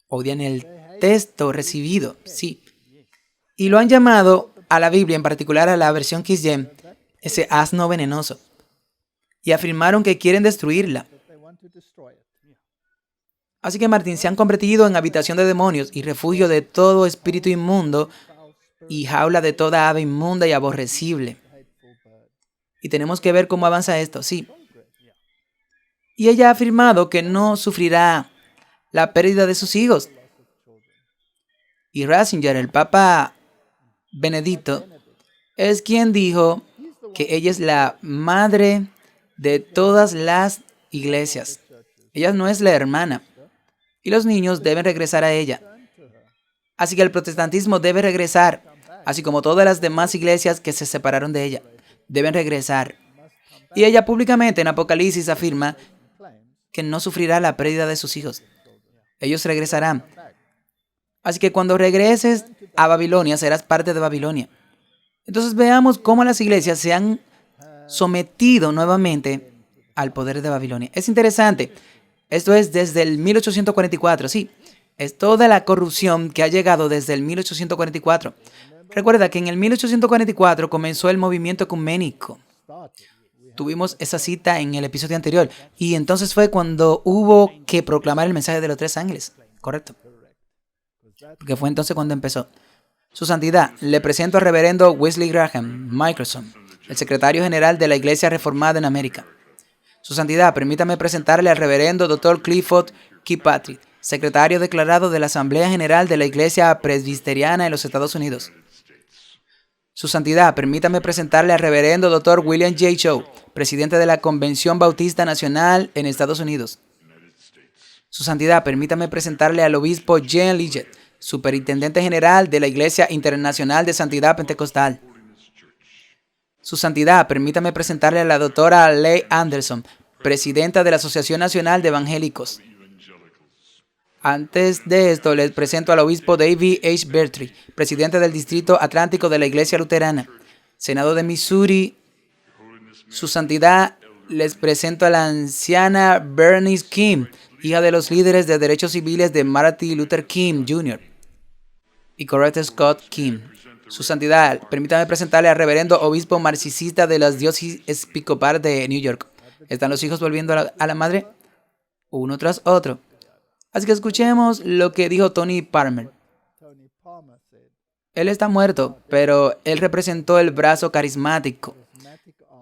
Odian el texto recibido, sí. Y lo han llamado a la Biblia, en particular a la versión King James, ese asno venenoso. Y afirmaron que quieren destruirla. Así que, Martín, se han convertido en habitación de demonios y refugio de todo espíritu inmundo y jaula de toda ave inmunda y aborrecible. Y tenemos que ver cómo avanza esto, sí. Y ella ha afirmado que no sufrirá la pérdida de sus hijos. Y Ratzinger, el Papa Benedicto, es quien dijo que ella es la madre de todas las iglesias. Ella no es la hermana. Y los niños deben regresar a ella. Así que el protestantismo debe regresar, así como todas las demás iglesias que se separaron de ella. Deben regresar. Y ella públicamente en Apocalipsis afirma que no sufrirá la pérdida de sus hijos. Ellos regresarán. Así que cuando regreses a Babilonia, serás parte de Babilonia. Entonces veamos cómo las iglesias se han sometido nuevamente al poder de Babilonia. Es interesante. Esto es desde el 1844, sí. Es toda la corrupción que ha llegado desde el 1844. Recuerda que en el 1844 comenzó el movimiento ecuménico. Tuvimos esa cita en el episodio anterior. Y entonces fue cuando hubo que proclamar el mensaje de los 3 ángeles. Correcto. Porque fue entonces cuando empezó. Su Santidad, le presento al reverendo Wesley Graham Michelson, el secretario general de la Iglesia Reformada en América. Su Santidad, permítame presentarle al reverendo Dr. Clifford Kirkpatrick, secretario declarado de la Asamblea General de la Iglesia Presbiteriana de los Estados Unidos. Su Santidad, permítame presentarle al reverendo Dr. William J. Shaw, presidente de la Convención Bautista Nacional en Estados Unidos. Su Santidad, permítame presentarle al obispo Jean Liget, superintendente general de la Iglesia Internacional de Santidad Pentecostal. Su Santidad, permítame presentarle a la doctora Leigh Anderson, presidenta de la Asociación Nacional de Evangélicos. Antes de esto, les presento al obispo David H. Bertree, presidente del Distrito Atlántico de la Iglesia Luterana, Senado de Missouri. Su Santidad, les presento a la anciana Bernice King, hija de los líderes de derechos civiles de Martin Luther King Jr. y Coretta Scott King. Su Santidad, permítame presentarle al reverendo obispo marxista de las diócesis episcopal de New York. ¿Están los hijos volviendo a la madre? Uno tras otro. Así que escuchemos lo que dijo Tony Palmer. Él está muerto, pero él representó el brazo carismático.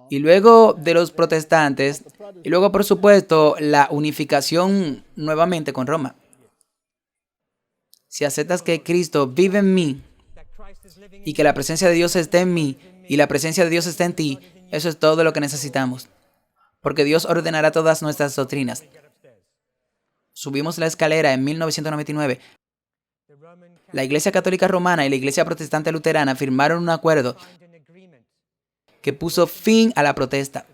Y luego de los protestantes, y luego, por supuesto, la unificación nuevamente con Roma. Si aceptas que Cristo vive en mí y que la presencia de Dios está en mí y la presencia de Dios está en ti, eso es todo lo que necesitamos. Porque Dios ordenará todas nuestras doctrinas. Subimos la escalera en 1999. La Iglesia Católica Romana y la Iglesia Protestante Luterana firmaron un acuerdo que puso fin a la protesta.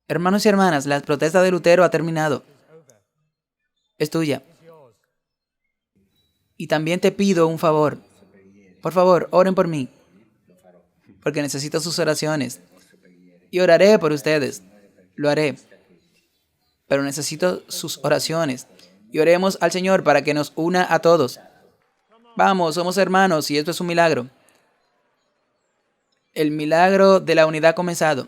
Hermanos y hermanas, la protesta de Lutero ha terminado. Es tuya. Y también te pido un favor. Por favor, oren por mí, porque necesito sus oraciones. Y oraré por ustedes. Lo haré. Pero necesito sus oraciones. Y oremos al Señor para que nos una a todos. Vamos, somos hermanos y esto es un milagro. El milagro de la unidad ha comenzado.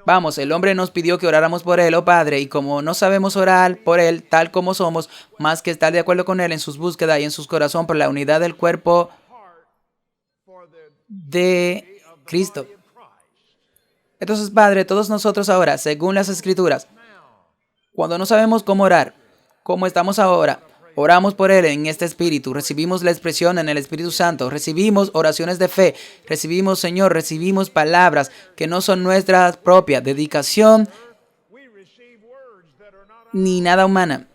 Vamos, el hombre nos pidió que oráramos por él, oh Padre, y como no sabemos orar por él tal como somos, más que estar de acuerdo con él en sus búsquedas y en sus corazones por la unidad del cuerpo de Cristo. Entonces, Padre, todos nosotros ahora, según las Escrituras, cuando no sabemos cómo orar, como estamos ahora, oramos por Él en este Espíritu, recibimos la expresión en el Espíritu Santo, recibimos oraciones de fe, recibimos, Señor, recibimos palabras que no son nuestra propia dedicación ni nada humana.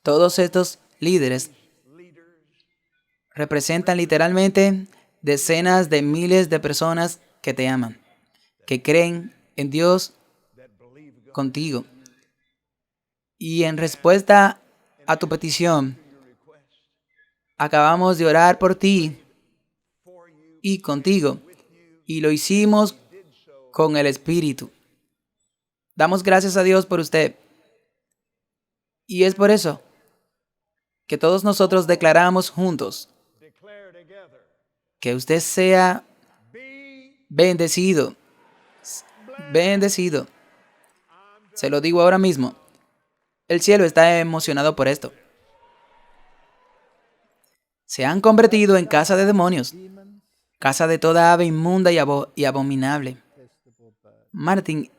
Todos estos líderes representan literalmente decenas de miles de personas que te aman, que creen en Dios contigo. Y en respuesta a tu petición, acabamos de orar por ti y contigo, y lo hicimos con el Espíritu. Damos gracias a Dios por usted. Y es por eso que todos nosotros declaramos juntos que usted sea bendecido. Bendecido. Se lo digo ahora mismo. El cielo está emocionado por esto. Se han convertido en casa de demonios, casa de toda ave inmunda y abominable. Martin,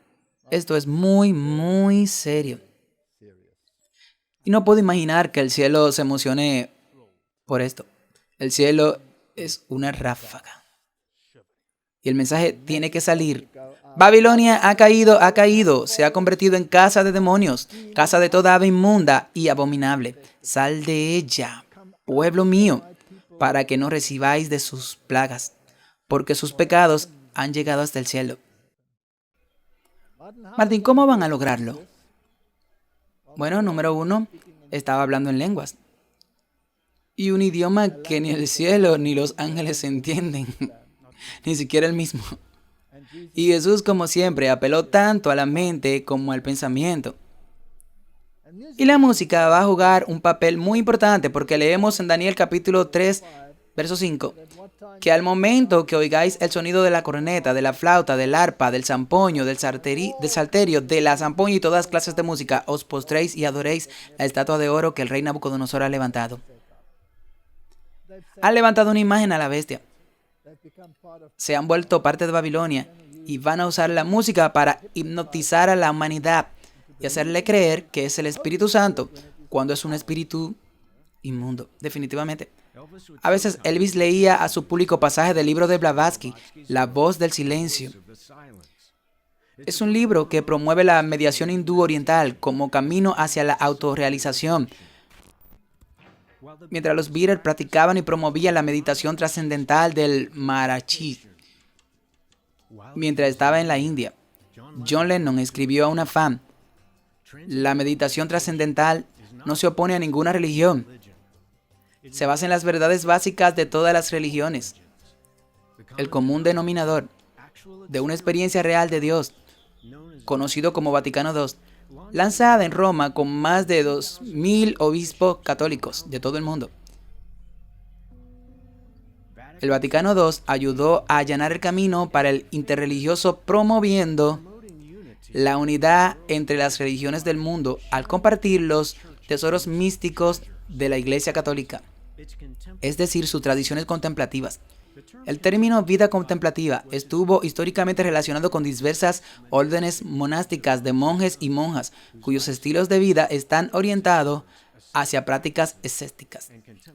esto es muy, muy serio. Y no puedo imaginar que el cielo se emocione por esto. El cielo es una ráfaga. Y el mensaje tiene que salir. Babilonia ha caído, se ha convertido en casa de demonios, casa de toda ave inmunda y abominable. Sal de ella, pueblo mío, para que no recibáis de sus plagas, porque sus pecados han llegado hasta el cielo. Martín, ¿cómo van a lograrlo? Bueno, número 1, estaba hablando en lenguas. Y un idioma que ni el cielo ni los ángeles entienden, ni siquiera el mismo. Y Jesús, como siempre, apeló tanto a la mente como al pensamiento. Y la música va a jugar un papel muy importante porque leemos en Daniel capítulo 3, verso 5, que al momento que oigáis el sonido de la corneta, de la flauta, del arpa, del zampoño, del salterio, de la zampoña y todas clases de música, os postréis y adoréis la estatua de oro que el rey Nabucodonosor ha levantado. Han levantado una imagen a la bestia. Se han vuelto parte de Babilonia y van a usar la música para hipnotizar a la humanidad y hacerle creer que es el Espíritu Santo cuando es un espíritu inmundo, definitivamente. A veces Elvis leía a su público pasajes del libro de Blavatsky, La voz del silencio. Es un libro que promueve la mediación hindú oriental como camino hacia la autorrealización. Mientras los Beatles practicaban y promovían la meditación trascendental del Maharishi. Mientras estaba en la India, John Lennon escribió a una fan: la meditación trascendental no se opone a ninguna religión. Se basa en las verdades básicas de todas las religiones. El común denominador de una experiencia real de Dios, conocido como Vaticano II, lanzada en Roma con más de 2.000 obispos católicos de todo el mundo. El Vaticano II ayudó a allanar el camino para el interreligioso, promoviendo la unidad entre las religiones del mundo al compartir los tesoros místicos de la Iglesia Católica, es decir, sus tradiciones contemplativas. El término vida contemplativa estuvo históricamente relacionado con diversas órdenes monásticas de monjes y monjas, cuyos estilos de vida están orientados hacia prácticas escépticas,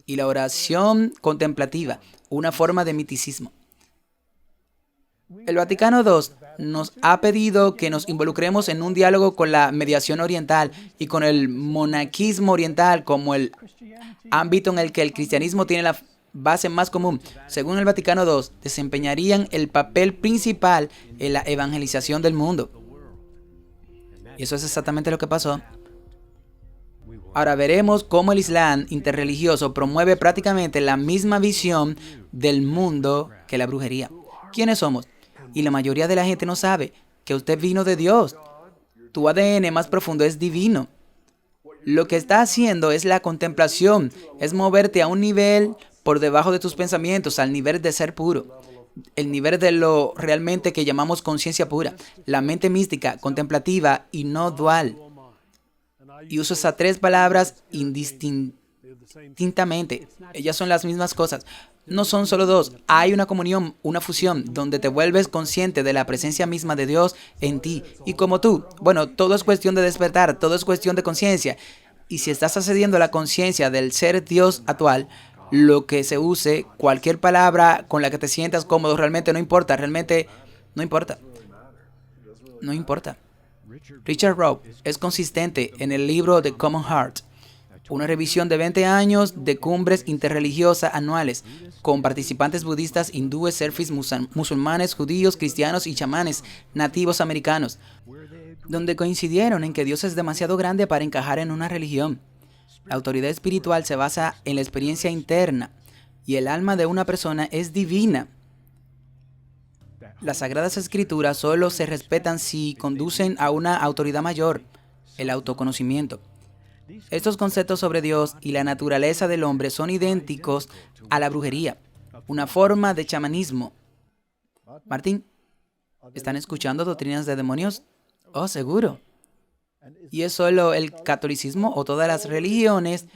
y la oración contemplativa, una forma de misticismo. El Vaticano II nos ha pedido que nos involucremos en un diálogo con la mediación oriental y con el monaquismo oriental como el ámbito en el que el cristianismo tiene la base más común. Según el Vaticano II, desempeñarían el papel principal en la evangelización del mundo. Y eso es exactamente lo que pasó. Ahora veremos cómo el Islam interreligioso promueve prácticamente la misma visión del mundo que la brujería. ¿Quiénes somos? Y la mayoría de la gente no sabe que usted vino de Dios. Tu ADN más profundo es divino. Lo que está haciendo es la contemplación, es moverte a un nivel por debajo de tus pensamientos, al nivel de ser puro, el nivel de lo realmente que llamamos conciencia pura, la mente mística, contemplativa y no dual. Y uso esas tres palabras indistintamente. Ellas son las mismas cosas. No son solo dos. Hay una comunión, una fusión, donde te vuelves consciente de la presencia misma de Dios en ti. Y como tú, bueno, todo es cuestión de despertar, todo es cuestión de conciencia. Y si estás accediendo a la conciencia del ser Dios actual, lo que se use, cualquier palabra con la que te sientas cómodo, realmente no importa, realmente no importa. No importa. Richard Rohr es consistente en el libro The Common Heart, una revisión de 20 años de cumbres interreligiosas anuales con participantes budistas, hindúes, surfis, musulmanes, judíos, cristianos y chamanes nativos americanos, donde coincidieron en que Dios es demasiado grande para encajar en una religión. La autoridad espiritual se basa en la experiencia interna y el alma de una persona es divina. Las Sagradas Escrituras solo se respetan si conducen a una autoridad mayor, el autoconocimiento. Estos conceptos sobre Dios y la naturaleza del hombre son idénticos a la brujería, una forma de chamanismo. Martín, ¿están escuchando doctrinas de demonios? Oh, seguro. ¿Y es solo el catolicismo o todas las religiones,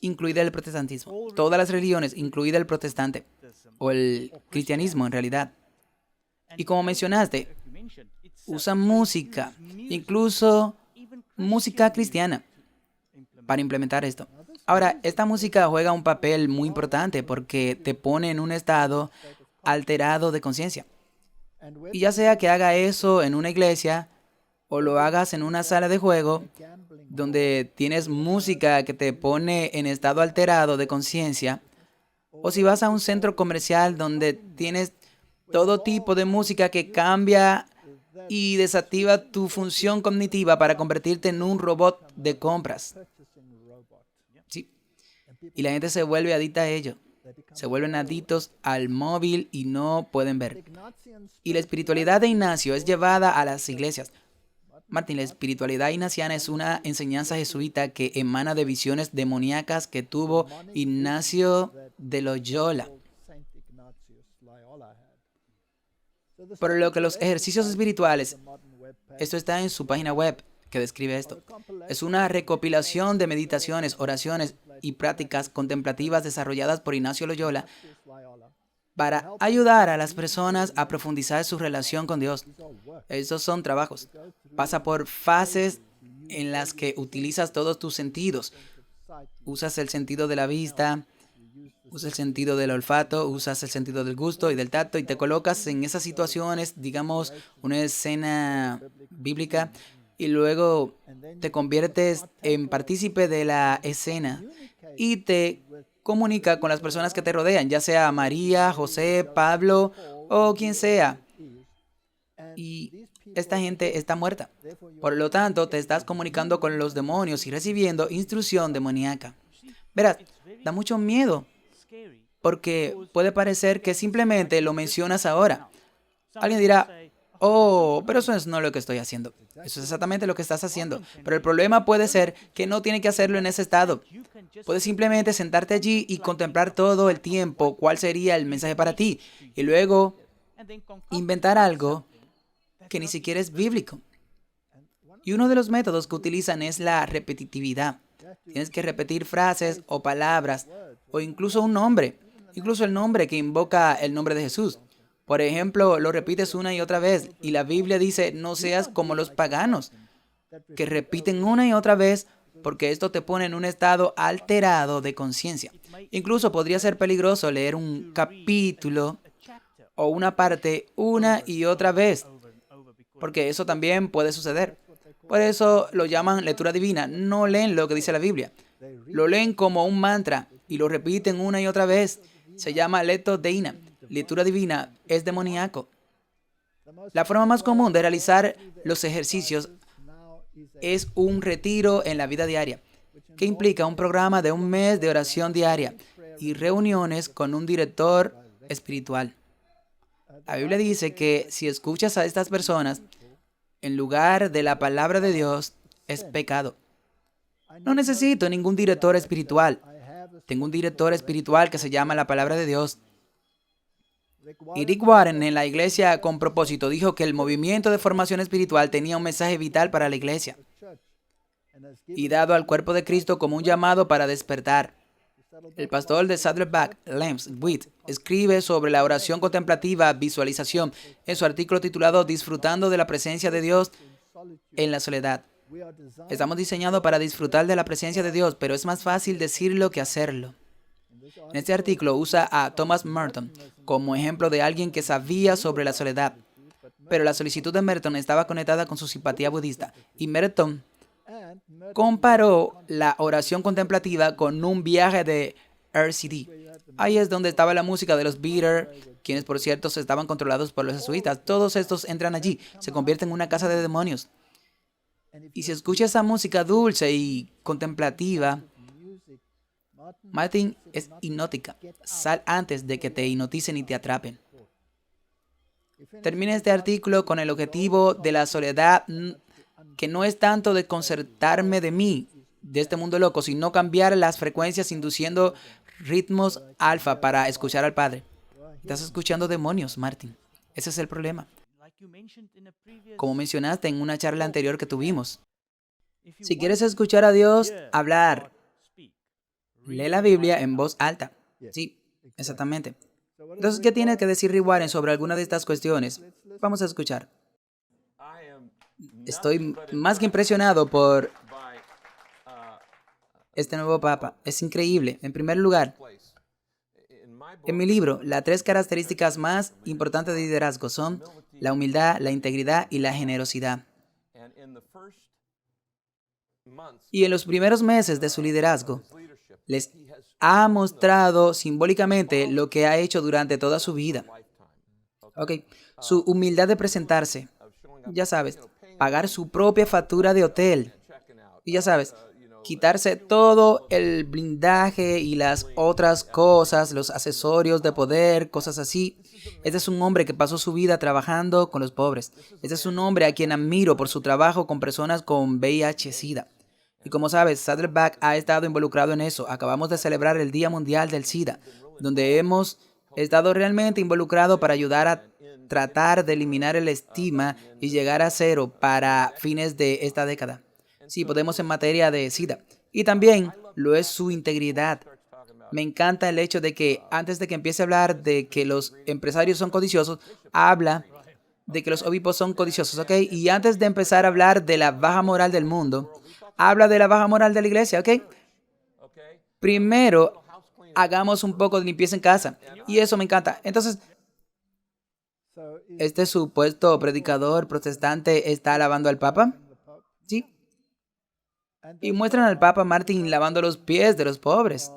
incluida el protestantismo? Todas las religiones, incluida el protestante, o el cristianismo en realidad. Y como mencionaste, usan música, incluso música cristiana, para implementar esto. Ahora, esta música juega un papel muy importante porque te pone en un estado alterado de conciencia. Y ya sea que haga eso en una iglesia o lo hagas en una sala de juego donde tienes música que te pone en estado alterado de conciencia, o si vas a un centro comercial donde tienes todo tipo de música que cambia y desactiva tu función cognitiva para convertirte en un robot de compras. Sí. Y la gente se vuelve adicta a ello. Se vuelven adictos al móvil y no pueden ver. Y la espiritualidad de Ignacio es llevada a las iglesias. Martín, la espiritualidad ignaciana es una enseñanza jesuita que emana de visiones demoníacas que tuvo Ignacio de Loyola. Por lo que los ejercicios espirituales, esto está en su página web que describe esto, es una recopilación de meditaciones, oraciones y prácticas contemplativas desarrolladas por Ignacio Loyola para ayudar a las personas a profundizar su relación con Dios. Estos son trabajos. Pasa por fases en las que utilizas todos tus sentidos. Usas el sentido de la vista, usas el sentido del olfato, usas el sentido del gusto y del tacto y te colocas en esas situaciones, digamos, una escena bíblica, y luego te conviertes en partícipe de la escena y te comunica con las personas que te rodean, ya sea María, José, Pablo o quien sea. Y esta gente está muerta. Por lo tanto, te estás comunicando con los demonios y recibiendo instrucción demoníaca. Verás, da mucho miedo, porque puede parecer que simplemente lo mencionas ahora. Alguien dirá, oh, pero eso no es lo que estoy haciendo. Eso es exactamente lo que estás haciendo. Pero el problema puede ser que no tiene que hacerlo en ese estado. Puedes simplemente sentarte allí y contemplar todo el tiempo cuál sería el mensaje para ti. Y luego inventar algo que ni siquiera es bíblico. Y uno de los métodos que utilizan es la repetitividad. Tienes que repetir frases o palabras o incluso un nombre. Incluso el nombre que invoca el nombre de Jesús. Por ejemplo, lo repites una y otra vez. Y la Biblia dice, no seas como los paganos, que repiten una y otra vez porque esto te pone en un estado alterado de conciencia. Incluso podría ser peligroso leer un capítulo o una parte una y otra vez, porque eso también puede suceder. Por eso lo llaman lectura divina. No leen lo que dice la Biblia. Lo leen como un mantra y lo repiten una y otra vez. Se llama lectio divina. Lectura divina es demoníaco. La forma más común de realizar los ejercicios es un retiro en la vida diaria, que implica un programa de un mes de oración diaria y reuniones con un director espiritual. La Biblia dice que si escuchas a estas personas en lugar de la palabra de Dios, es pecado. No necesito ningún director espiritual. Tengo un director espiritual que se llama la palabra de Dios. Y Rick Warren, en la iglesia con propósito, dijo que el movimiento de formación espiritual tenía un mensaje vital para la iglesia y dado al cuerpo de Cristo como un llamado para despertar. El pastor de Saddleback, Lance Witt, escribe sobre la oración contemplativa visualización en su artículo titulado Disfrutando de la presencia de Dios en la soledad. Estamos diseñados para disfrutar de la presencia de Dios, pero es más fácil decirlo que hacerlo. En este artículo usa a Thomas Merton como ejemplo de alguien que sabía sobre la soledad, pero la solicitud de Merton estaba conectada con su simpatía budista, y Merton comparó la oración contemplativa con un viaje de RCD. Ahí es donde estaba la música de los Beatles, quienes por cierto estaban controlados por los jesuitas. Todos estos entran allí, se convierten en una casa de demonios. Y si escuchas esa música dulce y contemplativa, Martin, es hipnótica. Sal antes de que te hipnoticen y te atrapen. Termina este artículo con el objetivo de la soledad, que no es tanto desconcertarme de mí, de este mundo loco, sino cambiar las frecuencias induciendo ritmos alfa para escuchar al Padre. Estás escuchando demonios, Martin. Ese es el problema. Como mencionaste en una charla anterior que tuvimos. Si quieres escuchar a Dios hablar, lee la Biblia en voz alta. Sí, exactamente. Entonces, ¿qué tiene que decir Rick Warren sobre alguna de estas cuestiones? Vamos a escuchar. Estoy más que impresionado por este nuevo Papa. Es increíble. En primer lugar, en mi libro, las 3 características más importantes de liderazgo son la humildad, la integridad y la generosidad. Y en los primeros meses de su liderazgo, les ha mostrado simbólicamente lo que ha hecho durante toda su vida. Su humildad de presentarse, ya sabes, pagar su propia factura de hotel, y ya sabes, quitarse todo el blindaje y las otras cosas, los accesorios de poder, cosas así. Este es un hombre que pasó su vida trabajando con los pobres. Este es un hombre a quien admiro por su trabajo con personas con VIH-Sida. Y como sabes, Saddleback ha estado involucrado en eso. Acabamos de celebrar el Día Mundial del SIDA, donde hemos estado realmente involucrados para ayudar a tratar de eliminar el estigma y llegar a 0 para fines de esta década. Sí, podemos en materia de SIDA. Y también lo es su integridad. Me encanta el hecho de que antes de que empiece a hablar de que los empresarios son codiciosos, habla de que los obispos son codiciosos, ¿ok? Y antes de empezar a hablar de la baja moral del mundo, habla de la baja moral de la iglesia, ¿ok? Primero, hagamos un poco de limpieza en casa. Y eso me encanta. Entonces, ¿este supuesto predicador protestante está alabando al Papa? Sí. Y muestran al Papa Martin lavando los pies de los pobres.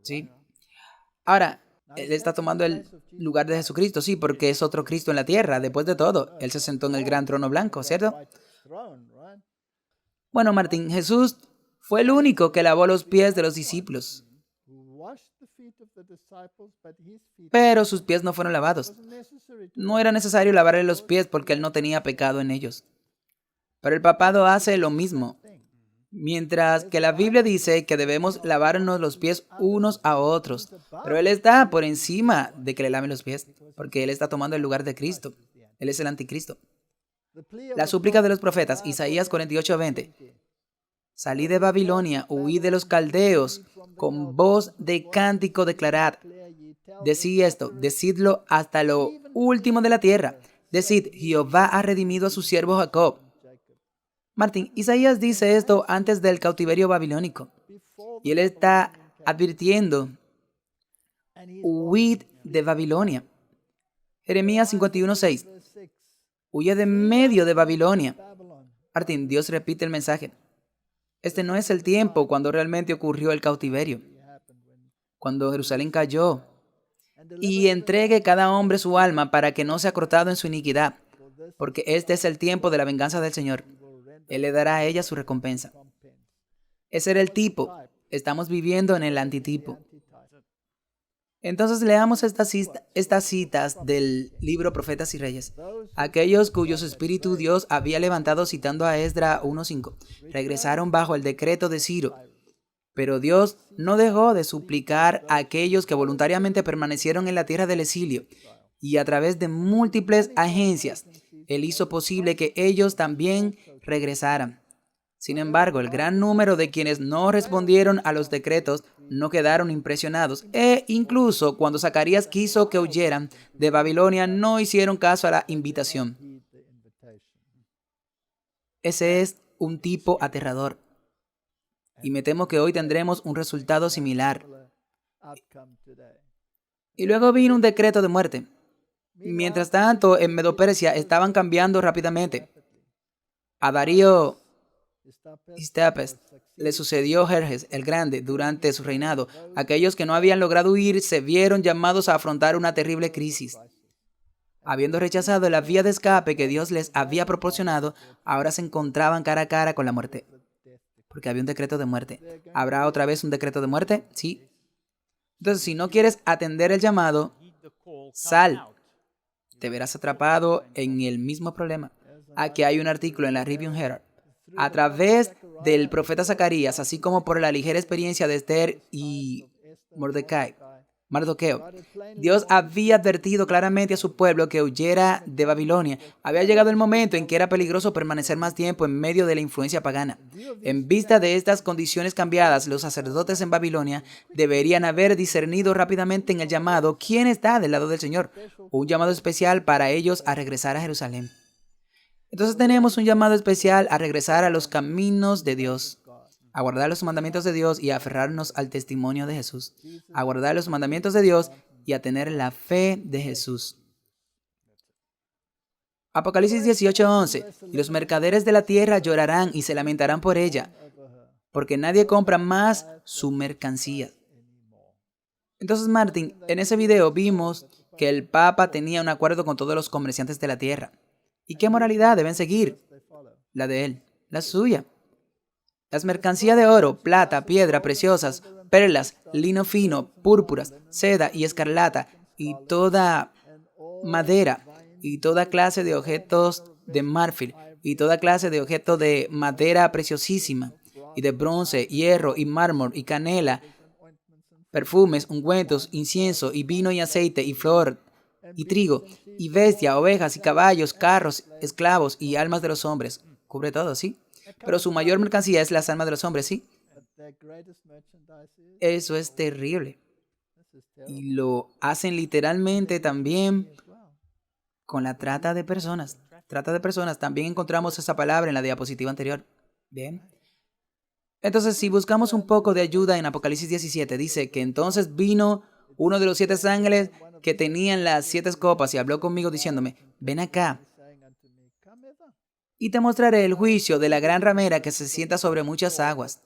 Sí. Ahora, él está tomando el lugar de Jesucristo, sí, porque es otro Cristo en la tierra. Después de todo, él se sentó en el gran trono blanco, ¿cierto? Bueno, Martín, Jesús fue el único que lavó los pies de los discípulos. Pero sus pies no fueron lavados. No era necesario lavarle los pies porque él no tenía pecado en ellos. Pero el papado hace lo mismo. Mientras que la Biblia dice que debemos lavarnos los pies unos a otros. Pero él está por encima de que le laven los pies, porque él está tomando el lugar de Cristo. Él es el anticristo. La súplica de los profetas, Isaías 48:20. Salid de Babilonia, huid de los caldeos, con voz de cántico declarad. Decid esto, decidlo hasta lo último de la tierra. Decid, Jehová ha redimido a su siervo Jacob. Martín, Isaías dice esto antes del cautiverio babilónico. Y él está advirtiendo, huid de Babilonia. Jeremías 51:6. Huye de medio de Babilonia. Martín, Dios repite el mensaje. Este no es el tiempo cuando realmente ocurrió el cautiverio. Cuando Jerusalén cayó. Y entregue cada hombre su alma para que no sea cortado en su iniquidad. Porque este es el tiempo de la venganza del Señor. Él le dará a ella su recompensa. Ese era el tipo. Estamos viviendo en el antitipo. Entonces leamos estas citas del libro Profetas y Reyes. Aquellos cuyos espíritu Dios había levantado citando a Esdras 1:5, regresaron bajo el decreto de Ciro. Pero Dios no dejó de suplicar a aquellos que voluntariamente permanecieron en la tierra del exilio, y a través de múltiples agencias, Él hizo posible que ellos también regresaran. Sin embargo, el gran número de quienes no respondieron a los decretos no quedaron impresionados e incluso cuando Zacarías quiso que huyeran de Babilonia no hicieron caso a la invitación. Ese es un tipo aterrador y me temo que hoy tendremos un resultado similar. Y luego vino un decreto de muerte. Mientras tanto, en Medo-Persia estaban cambiando rápidamente. A Darío Istapes le sucedió Jerjes el Grande durante su reinado. Aquellos que no habían logrado huir se vieron llamados a afrontar una terrible crisis. Habiendo rechazado la vía de escape que Dios les había proporcionado, ahora se encontraban cara a cara con la muerte. Porque había un decreto de muerte. ¿Habrá otra vez un decreto de muerte? Sí. Entonces, si no quieres atender el llamado, sal. te verás atrapado en el mismo problema. Aquí hay un artículo en la Review Herald. A través del profeta Zacarías, así como por la ligera experiencia de Esther y Mardoqueo, Dios había advertido claramente a su pueblo que huyera de Babilonia. Había llegado el momento en que era peligroso permanecer más tiempo en medio de la influencia pagana. En vista de estas condiciones cambiadas, los sacerdotes en Babilonia deberían haber discernido rápidamente en el llamado quién está del lado del Señor, un llamado especial para ellos a regresar a Jerusalén. Entonces tenemos un llamado especial a regresar a los caminos de Dios, a guardar los mandamientos de Dios y a aferrarnos al testimonio de Jesús, a guardar los mandamientos de Dios y a tener la fe de Jesús. Apocalipsis 18:11. Y los mercaderes de la tierra llorarán y se lamentarán por ella, porque nadie compra más su mercancía. Entonces, Martin, en ese video vimos que el Papa tenía un acuerdo con todos los comerciantes de la tierra. ¿Y qué moralidad deben seguir? La de él, la suya. Las mercancías de oro, plata, piedra preciosas, perlas, lino fino, púrpuras, seda y escarlata, y toda madera, y toda clase de objetos de marfil, y toda clase de objetos de madera preciosísima, y de bronce, hierro y mármol, y canela, perfumes, ungüentos, incienso, y vino y aceite, y flor, y trigo, y bestia, ovejas y caballos, carros, esclavos y almas de los hombres. Cubre todo, ¿sí? Pero su mayor mercancía es las almas de los hombres, ¿sí? Eso es terrible. Y lo hacen literalmente también con la trata de personas. Trata de personas. También encontramos esa palabra en la diapositiva anterior. Bien. Entonces, si buscamos un poco de ayuda en Apocalipsis 17, dice que entonces vino uno de los 7 ángeles que tenían las 7 copas y habló conmigo diciéndome, ven acá y te mostraré el juicio de la gran ramera que se sienta sobre muchas aguas.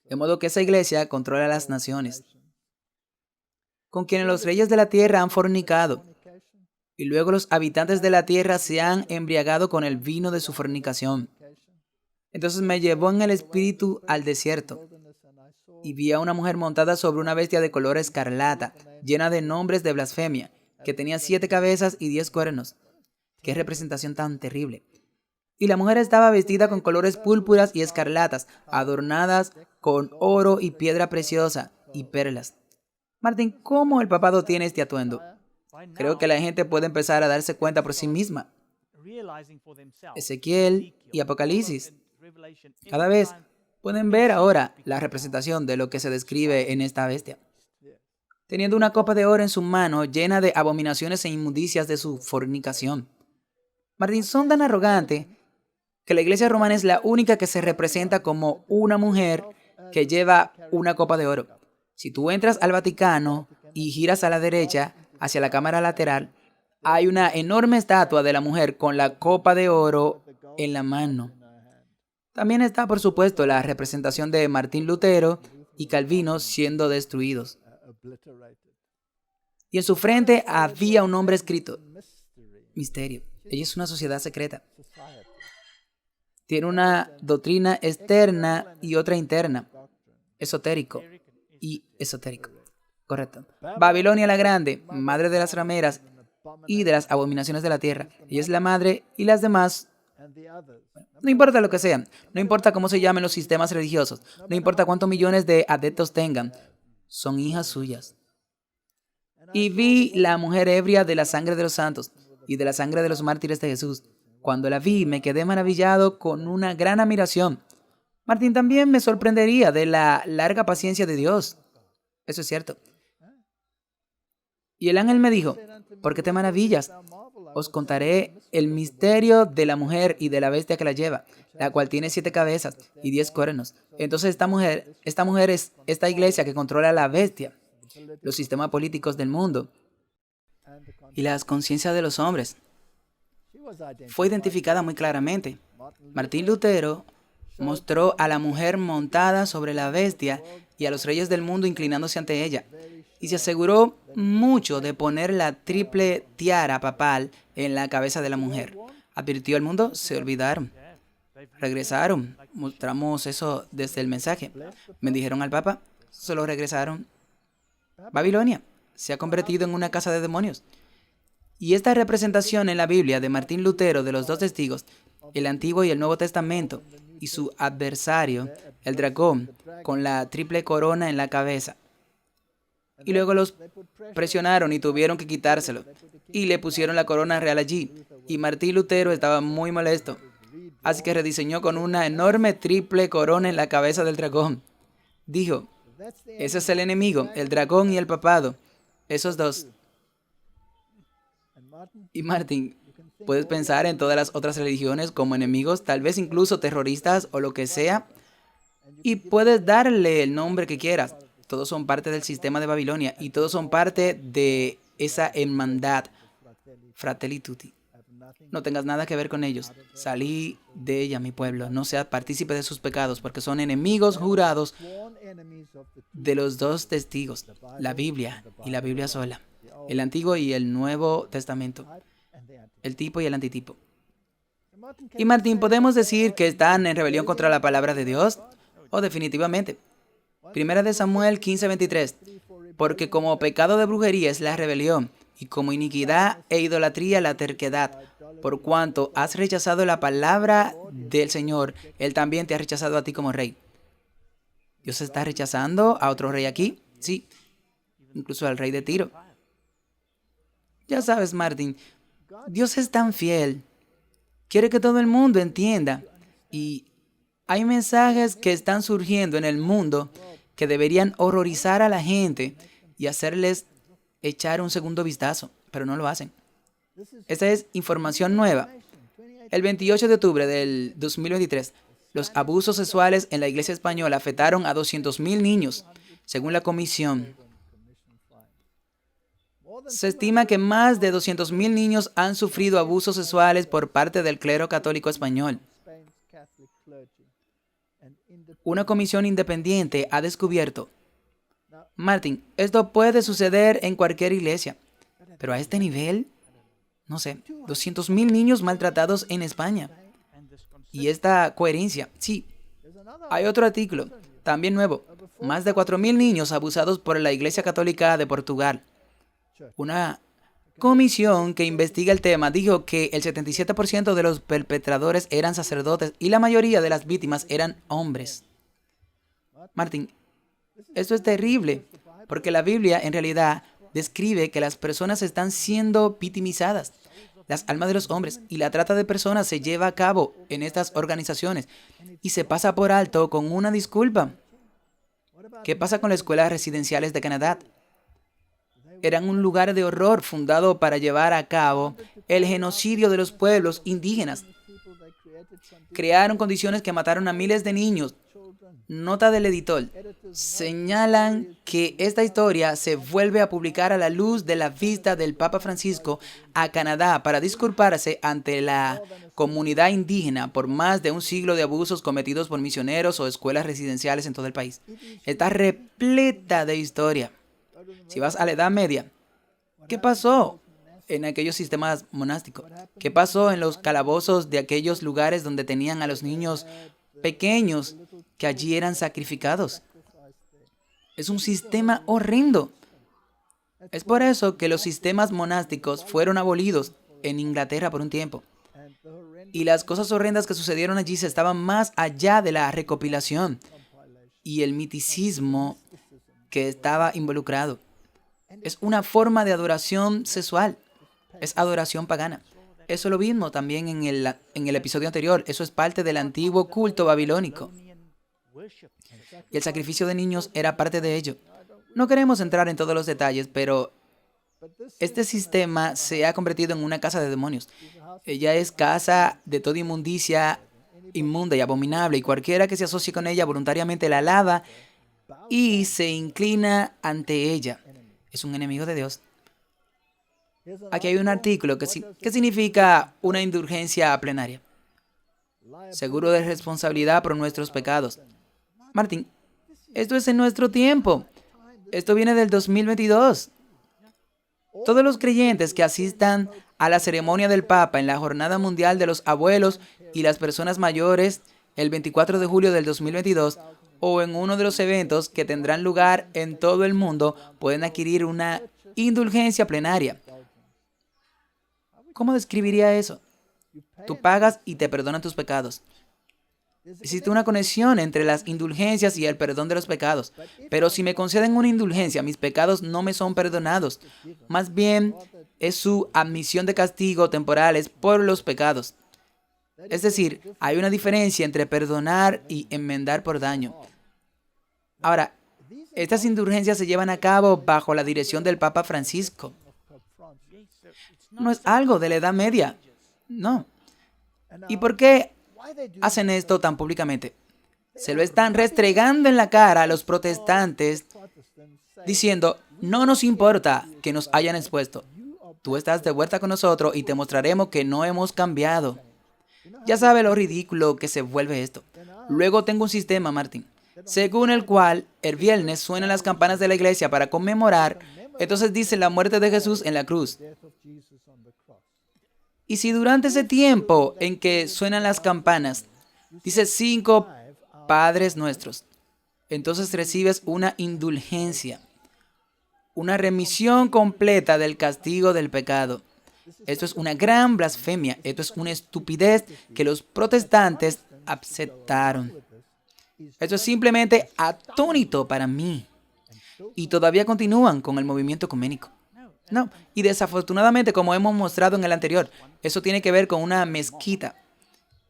De modo que esa iglesia controla las naciones, con quienes los reyes de la tierra han fornicado, y luego los habitantes de la tierra se han embriagado con el vino de su fornicación. Entonces me llevó en el espíritu al desierto, y vi a una mujer montada sobre una bestia de color escarlata, llena de nombres de blasfemia, que tenía 7 cabezas y 10 cuernos. ¡Qué representación tan terrible! Y la mujer estaba vestida con colores púrpuras y escarlatas, adornadas con oro y piedra preciosa y perlas. Martín, ¿cómo el papado tiene este atuendo? Creo que la gente puede empezar a darse cuenta por sí misma. Ezequiel y Apocalipsis. Cada vez pueden ver ahora la representación de lo que se describe en esta bestia. Teniendo una copa de oro en su mano llena de abominaciones e inmundicias de su fornicación. Martín, son tan arrogantes que la iglesia romana es la única que se representa como una mujer que lleva una copa de oro. Si tú entras al Vaticano y giras a la derecha, hacia la cámara lateral, hay una enorme estatua de la mujer con la copa de oro en la mano. También está, por supuesto, la representación de Martín Lutero y Calvino siendo destruidos. Y en su frente había un nombre escrito, Misterio. Ella es una sociedad secreta. Tiene una doctrina externa y otra interna. Esotérico y esotérico. Correcto. Babilonia la Grande, madre de las rameras y de las abominaciones de la tierra. Ella es la madre y las demás. No importa lo que sean, no importa cómo se llamen los sistemas religiosos, no importa cuántos millones de adeptos tengan, son hijas suyas. Y vi la mujer ebria de la sangre de los santos y de la sangre de los mártires de Jesús. Cuando la vi, me quedé maravillado con una gran admiración. Martín, también me sorprendería de la larga paciencia de Dios. Eso es cierto. Y el ángel me dijo, ¿por qué te maravillas? Os contaré el misterio de la mujer y de la bestia que la lleva, la cual tiene 7 cabezas y 10 cuernos. Entonces esta mujer es esta iglesia que controla la bestia, los sistemas políticos del mundo y las conciencias de los hombres. Fue identificada muy claramente. Martín Lutero mostró a la mujer montada sobre la bestia y a los reyes del mundo inclinándose ante ella. Y se aseguró mucho de poner la triple tiara papal en la cabeza de la mujer. Advirtió al mundo, se olvidaron. Regresaron. Mostramos eso desde el mensaje. Me dijeron al Papa, solo regresaron. Babilonia. se ha convertido en una casa de demonios. Y esta representación en la Biblia de Martín Lutero de los dos testigos, el Antiguo y el Nuevo Testamento, y su adversario, el dragón, con la triple corona en la cabeza. Y luego los presionaron y tuvieron que quitárselo. Y le pusieron la corona real allí. Y Martín Lutero estaba muy molesto. Así que rediseñó con una enorme triple corona en la cabeza del dragón. Dijo, ese es el enemigo, el dragón y el papado. Esos dos. Y Martín, puedes pensar en todas las otras religiones como enemigos, tal vez incluso terroristas o lo que sea. Y puedes darle el nombre que quieras. Todos son parte del sistema de Babilonia y todos son parte de esa hermandad. Fratelli tutti. No tengas nada que ver con ellos. Salí de ella, mi pueblo. No seas partícipe de sus pecados, porque son enemigos jurados de los dos testigos, la Biblia y la Biblia sola, el Antiguo y el Nuevo Testamento, el tipo y el antitipo. Y Martín, ¿podemos decir que están en rebelión contra la palabra de Dios? Oh, definitivamente. Primera de Samuel 15:23. Porque como pecado de brujería es la rebelión, y como iniquidad e idolatría la terquedad. Por cuanto has rechazado la palabra del Señor, Él también te ha rechazado a ti como rey. ¿Dios está rechazando a otro rey aquí? Sí, incluso al rey de Tiro. Ya sabes, Martín, Dios es tan fiel. Quiere que todo el mundo entienda. Y hay mensajes que están surgiendo en el mundo que deberían horrorizar a la gente y hacerles echar un segundo vistazo, pero no lo hacen. Esta es información nueva. El 28 de octubre del 2023, los abusos sexuales en la iglesia española afectaron a 200,000 niños, según la comisión. Se estima que más de 200,000 niños han sufrido abusos sexuales por parte del clero católico español. Una comisión independiente ha descubierto, Martín, esto puede suceder en cualquier iglesia, pero a este nivel, no sé, 200,000 niños maltratados en España. Y esta coherencia, sí. Hay otro artículo, también nuevo, más de 4,000 niños abusados por la Iglesia Católica de Portugal. Una comisión que investiga el tema dijo que el 77% de los perpetradores eran sacerdotes y la mayoría de las víctimas eran hombres. Martín, esto es terrible, porque la Biblia en realidad describe que las personas están siendo victimizadas, las almas de los hombres, y la trata de personas se lleva a cabo en estas organizaciones y se pasa por alto con una disculpa. ¿Qué pasa con las escuelas residenciales de Canadá? Eran un lugar de horror fundado para llevar a cabo el genocidio de los pueblos indígenas. Crearon condiciones que mataron a miles de niños. Nota del editor. Señalan que esta historia se vuelve a publicar a la luz de la visita del Papa Francisco a Canadá para disculparse ante la comunidad indígena por más de un siglo de abusos cometidos por misioneros o escuelas residenciales en todo el país. Está repleta de historia. Si vas a la Edad Media, ¿qué pasó en aquellos sistemas monásticos? ¿Qué pasó en los calabozos de aquellos lugares donde tenían a los niños pequeños que allí eran sacrificados? Es un sistema horrendo. Es por eso que los sistemas monásticos fueron abolidos en Inglaterra por un tiempo. Y las cosas horrendas que sucedieron allí se estaban más allá de la recopilación y el miticismo que estaba involucrado. Es una forma de adoración sexual. Es adoración pagana. Eso lo vimos también en el episodio anterior. Eso es parte del antiguo culto babilónico. Y el sacrificio de niños era parte de ello. No queremos entrar en todos los detalles, pero este sistema se ha convertido en una casa de demonios. Ella es casa de toda inmundicia inmunda y abominable, y cualquiera que se asocie con ella voluntariamente la alaba y se inclina ante ella. Es un enemigo de Dios. Aquí hay un artículo que significa una indulgencia plenaria. Seguro de responsabilidad por nuestros pecados. Martín, esto es en nuestro tiempo. Esto viene del 2022. Todos los creyentes que asistan a la ceremonia del Papa en la Jornada Mundial de los Abuelos y las Personas Mayores el 24 de julio del 2022 o en uno de los eventos que tendrán lugar en todo el mundo pueden adquirir una indulgencia plenaria. ¿Cómo describiría eso? Tú pagas y te perdonan tus pecados. Existe una conexión entre las indulgencias y el perdón de los pecados. Pero si me conceden una indulgencia, mis pecados no me son perdonados. Más bien, es su admisión de castigo temporales por los pecados. Es decir, hay una diferencia entre perdonar y enmendar por daño. Ahora, estas indulgencias se llevan a cabo bajo la dirección del Papa Francisco. No es algo de la Edad Media. No. ¿Y por qué hacen esto tan públicamente? Se lo están restregando en la cara a los protestantes, diciendo, no nos importa que nos hayan expuesto. Tú estás de vuelta con nosotros y te mostraremos que no hemos cambiado. Ya sabe lo ridículo que se vuelve esto. Luego tengo un sistema, Martín, según el cual el viernes suenan las campanas de la iglesia para conmemorar, entonces dice la muerte de Jesús en la cruz. Y si durante ese tiempo en que suenan las campanas, dice 5 Padres Nuestros, entonces recibes una indulgencia, una remisión completa del castigo del pecado. Esto es una gran blasfemia, esto es una estupidez que los protestantes aceptaron. Esto es simplemente atónito para mí. Y todavía continúan con el movimiento ecuménico. No, y desafortunadamente, como hemos mostrado en el anterior, eso tiene que ver con una mezquita.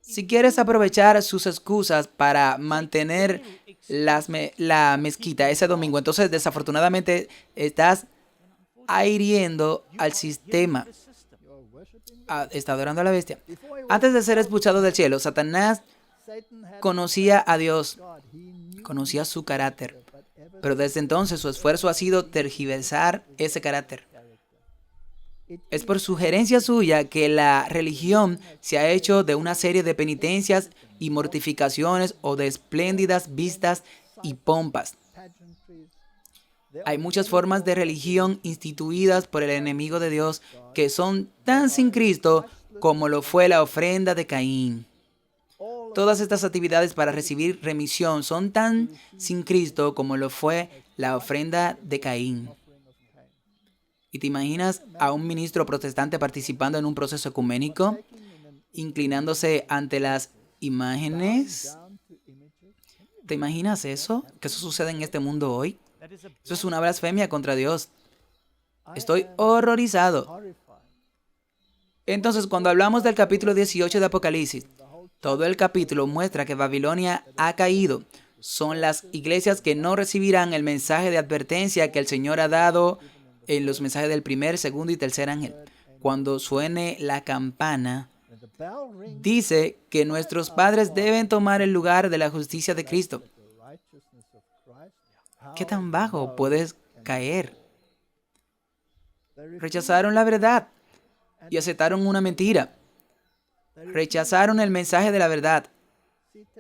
Si quieres aprovechar sus excusas para mantener la mezquita ese domingo, entonces desafortunadamente estás hiriendo al sistema. Está adorando a la bestia. Antes de ser expulsado del cielo, Satanás conocía a Dios, conocía su carácter, pero desde entonces su esfuerzo ha sido tergiversar ese carácter. Es por sugerencia suya que la religión se ha hecho de una serie de penitencias y mortificaciones o de espléndidas vistas y pompas. Hay muchas formas de religión instituidas por el enemigo de Dios que son tan sin Cristo como lo fue la ofrenda de Caín. Todas estas actividades para recibir remisión son tan sin Cristo como lo fue la ofrenda de Caín. ¿Y te imaginas a un ministro protestante participando en un proceso ecuménico, inclinándose ante las imágenes? ¿Te imaginas eso? ¿Que eso sucede en este mundo hoy? Eso es una blasfemia contra Dios. Estoy horrorizado. Entonces, cuando hablamos del capítulo 18 de Apocalipsis, todo el capítulo muestra que Babilonia ha caído. Son las iglesias que no recibirán el mensaje de advertencia que el Señor ha dado en los mensajes del primer, segundo y tercer ángel. Cuando suene la campana, dice que nuestros padres deben tomar el lugar de la justicia de Cristo. ¿Qué tan bajo puedes caer? Rechazaron la verdad y aceptaron una mentira. Rechazaron el mensaje de la verdad.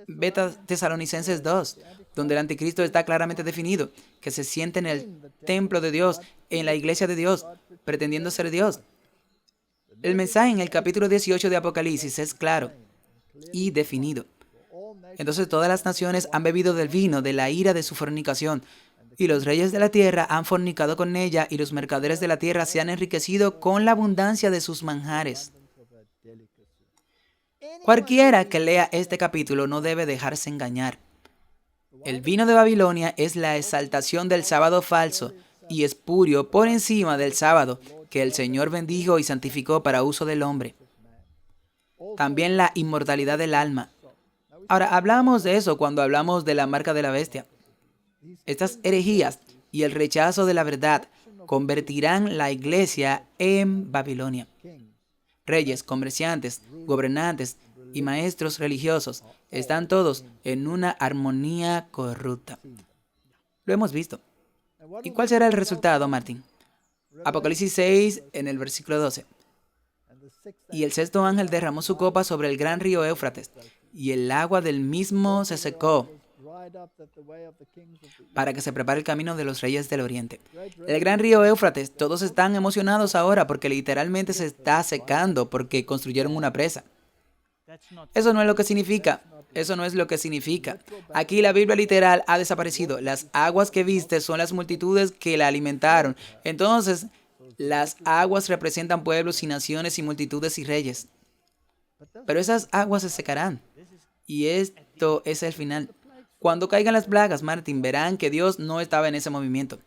Ve Tesalonicenses 2, donde el anticristo está claramente definido, que se siente en el templo de Dios, en la iglesia de Dios, pretendiendo ser Dios. El mensaje en el capítulo 18 de Apocalipsis es claro y definido. Entonces todas las naciones han bebido del vino de la ira de su fornicación, y los reyes de la tierra han fornicado con ella, y los mercaderes de la tierra se han enriquecido con la abundancia de sus manjares. Cualquiera que lea este capítulo no debe dejarse engañar. El vino de Babilonia es la exaltación del sábado falso y espurio por encima del sábado que el Señor bendijo y santificó para uso del hombre. También la inmortalidad del alma. Ahora, hablamos de eso cuando hablamos de la marca de la bestia. Estas herejías y el rechazo de la verdad convertirán la iglesia en Babilonia. Reyes, comerciantes, gobernantes y maestros religiosos están todos en una armonía corrupta. Lo hemos visto. ¿Y cuál será el resultado, Martín? Apocalipsis 6, en el versículo 12. Y el sexto ángel derramó su copa sobre el gran río Éufrates, y el agua del mismo se secó, para que se prepare el camino de los reyes del oriente. El gran río Éufrates, todos están emocionados ahora porque literalmente se está secando porque construyeron una presa. Eso no es lo que significa. Eso no es lo que significa. Aquí la Biblia literal ha desaparecido. Las aguas que viste son las multitudes que la alimentaron. Entonces, las aguas representan pueblos y naciones y multitudes y reyes. Pero esas aguas se secarán. Y esto es el final. Cuando caigan las plagas, Martín, verán que Dios no estaba en ese movimiento.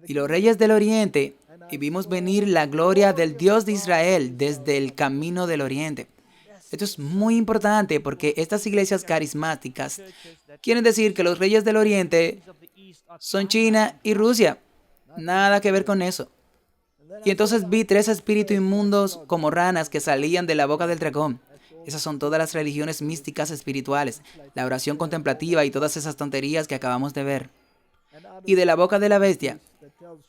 Y los reyes del oriente, y vimos venir la gloria del Dios de Israel desde el camino del oriente. Esto es muy importante porque estas iglesias carismáticas quieren decir que los reyes del oriente son China y Rusia. Nada que ver con eso. Y entonces vi 3 espíritus inmundos como ranas que salían de la boca del dragón. Esas son todas las religiones místicas espirituales, la oración contemplativa y todas esas tonterías que acabamos de ver. Y de la boca de la bestia,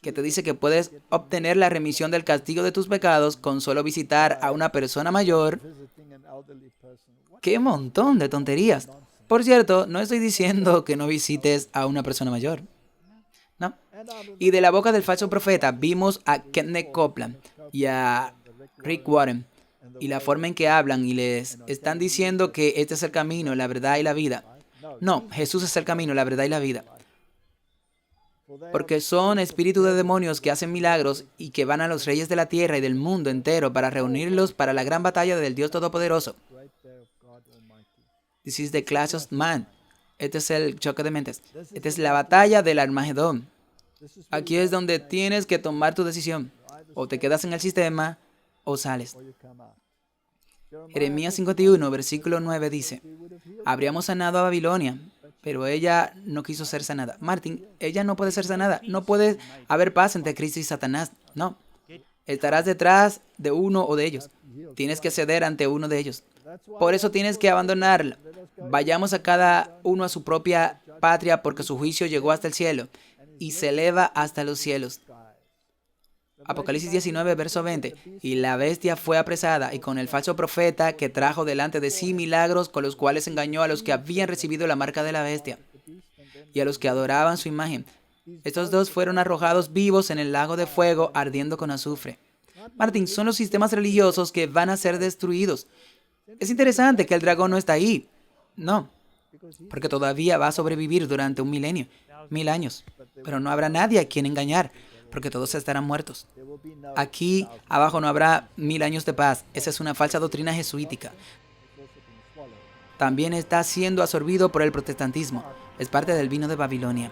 que te dice que puedes obtener la remisión del castigo de tus pecados con solo visitar a una persona mayor. ¡Qué montón de tonterías! Por cierto, no estoy diciendo que no visites a una persona mayor. No. Y de la boca del falso profeta vimos a Kenneth Copeland y a Rick Warren. Y la forma en que hablan y les están diciendo que este es el camino, la verdad y la vida. No, Jesús es el camino, la verdad y la vida. Porque son espíritus de demonios que hacen milagros y que van a los reyes de la tierra y del mundo entero para reunirlos para la gran batalla del Dios Todopoderoso. This is the clash of man. Este es el choque de mentes. Esta es la batalla del Armagedón. Aquí es donde tienes que tomar tu decisión. O te quedas en el sistema o sales. Jeremías 51, versículo 9 dice: habríamos sanado a Babilonia, pero ella no quiso ser sanada. Martín, ella no puede ser sanada. No puede haber paz entre Cristo y Satanás. No. Estarás detrás de uno o de ellos. Tienes que ceder ante uno de ellos. Por eso tienes que abandonarla. Vayamos a cada uno a su propia patria, porque su juicio llegó hasta el cielo y se eleva hasta los cielos. Apocalipsis 19, verso 20. Y la bestia fue apresada, y con el falso profeta que trajo delante de sí milagros con los cuales engañó a los que habían recibido la marca de la bestia y a los que adoraban su imagen. Estos 2 fueron arrojados vivos en el lago de fuego ardiendo con azufre. Martín, son los sistemas religiosos que van a ser destruidos. Es interesante que el dragón no está ahí. No, porque todavía va a sobrevivir durante 1000 años. Pero no habrá nadie a quien engañar, porque todos estarán muertos. Aquí abajo no habrá 1000 años de paz. Esa es una falsa doctrina jesuítica. También está siendo absorbido por el protestantismo. Es parte del vino de Babilonia.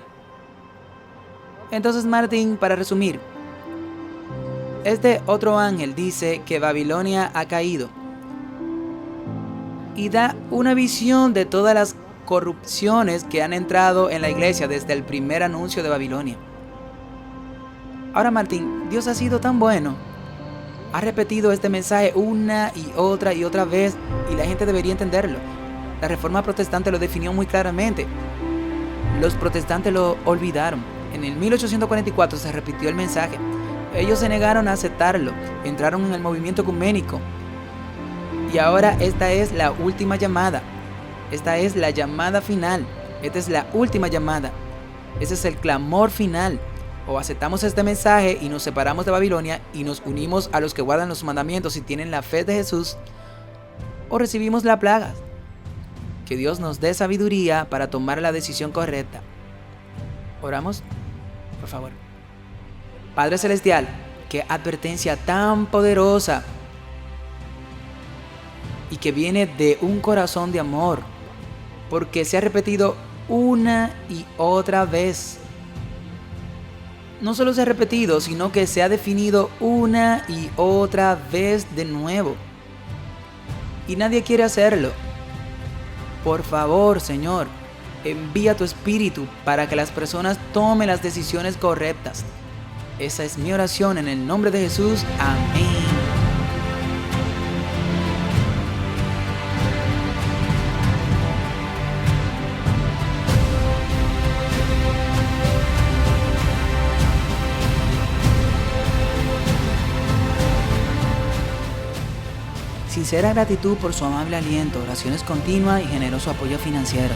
Entonces, Martín, para resumir, este otro ángel dice que Babilonia ha caído y da una visión de todas las corrupciones que han entrado en la iglesia desde el primer anuncio de Babilonia. Ahora, Martín, Dios ha sido tan bueno. Ha repetido este mensaje una y otra vez y la gente debería entenderlo. La Reforma Protestante lo definió muy claramente. Los protestantes lo olvidaron. En el 1844 se repitió el mensaje. Ellos se negaron a aceptarlo. Entraron en el movimiento ecuménico. Y ahora esta es la última llamada. Esta es la llamada final. Esta es la última llamada. Ese es el clamor final. O aceptamos este mensaje y nos separamos de Babilonia y nos unimos a los que guardan los mandamientos y tienen la fe de Jesús, o recibimos la plaga. Que Dios nos dé sabiduría para tomar la decisión correcta. ¿Oramos? Por favor. Padre Celestial, qué advertencia tan poderosa y que viene de un corazón de amor, porque se ha repetido una y otra vez. No solo se ha repetido, sino que se ha definido una y otra vez de nuevo. Y nadie quiere hacerlo. Por favor, Señor, envía tu Espíritu para que las personas tomen las decisiones correctas. Esa es mi oración en el nombre de Jesús. Amén. Sincera gratitud por su amable aliento, oraciones continuas y generoso apoyo financiero.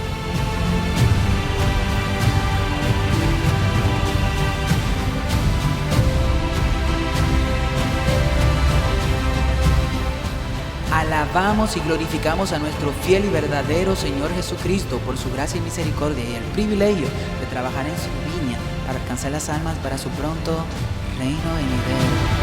alabamos y glorificamos a nuestro fiel y verdadero Señor Jesucristo por su gracia y misericordia y el privilegio de trabajar en su viña para alcanzar las almas para su pronto reino venidero.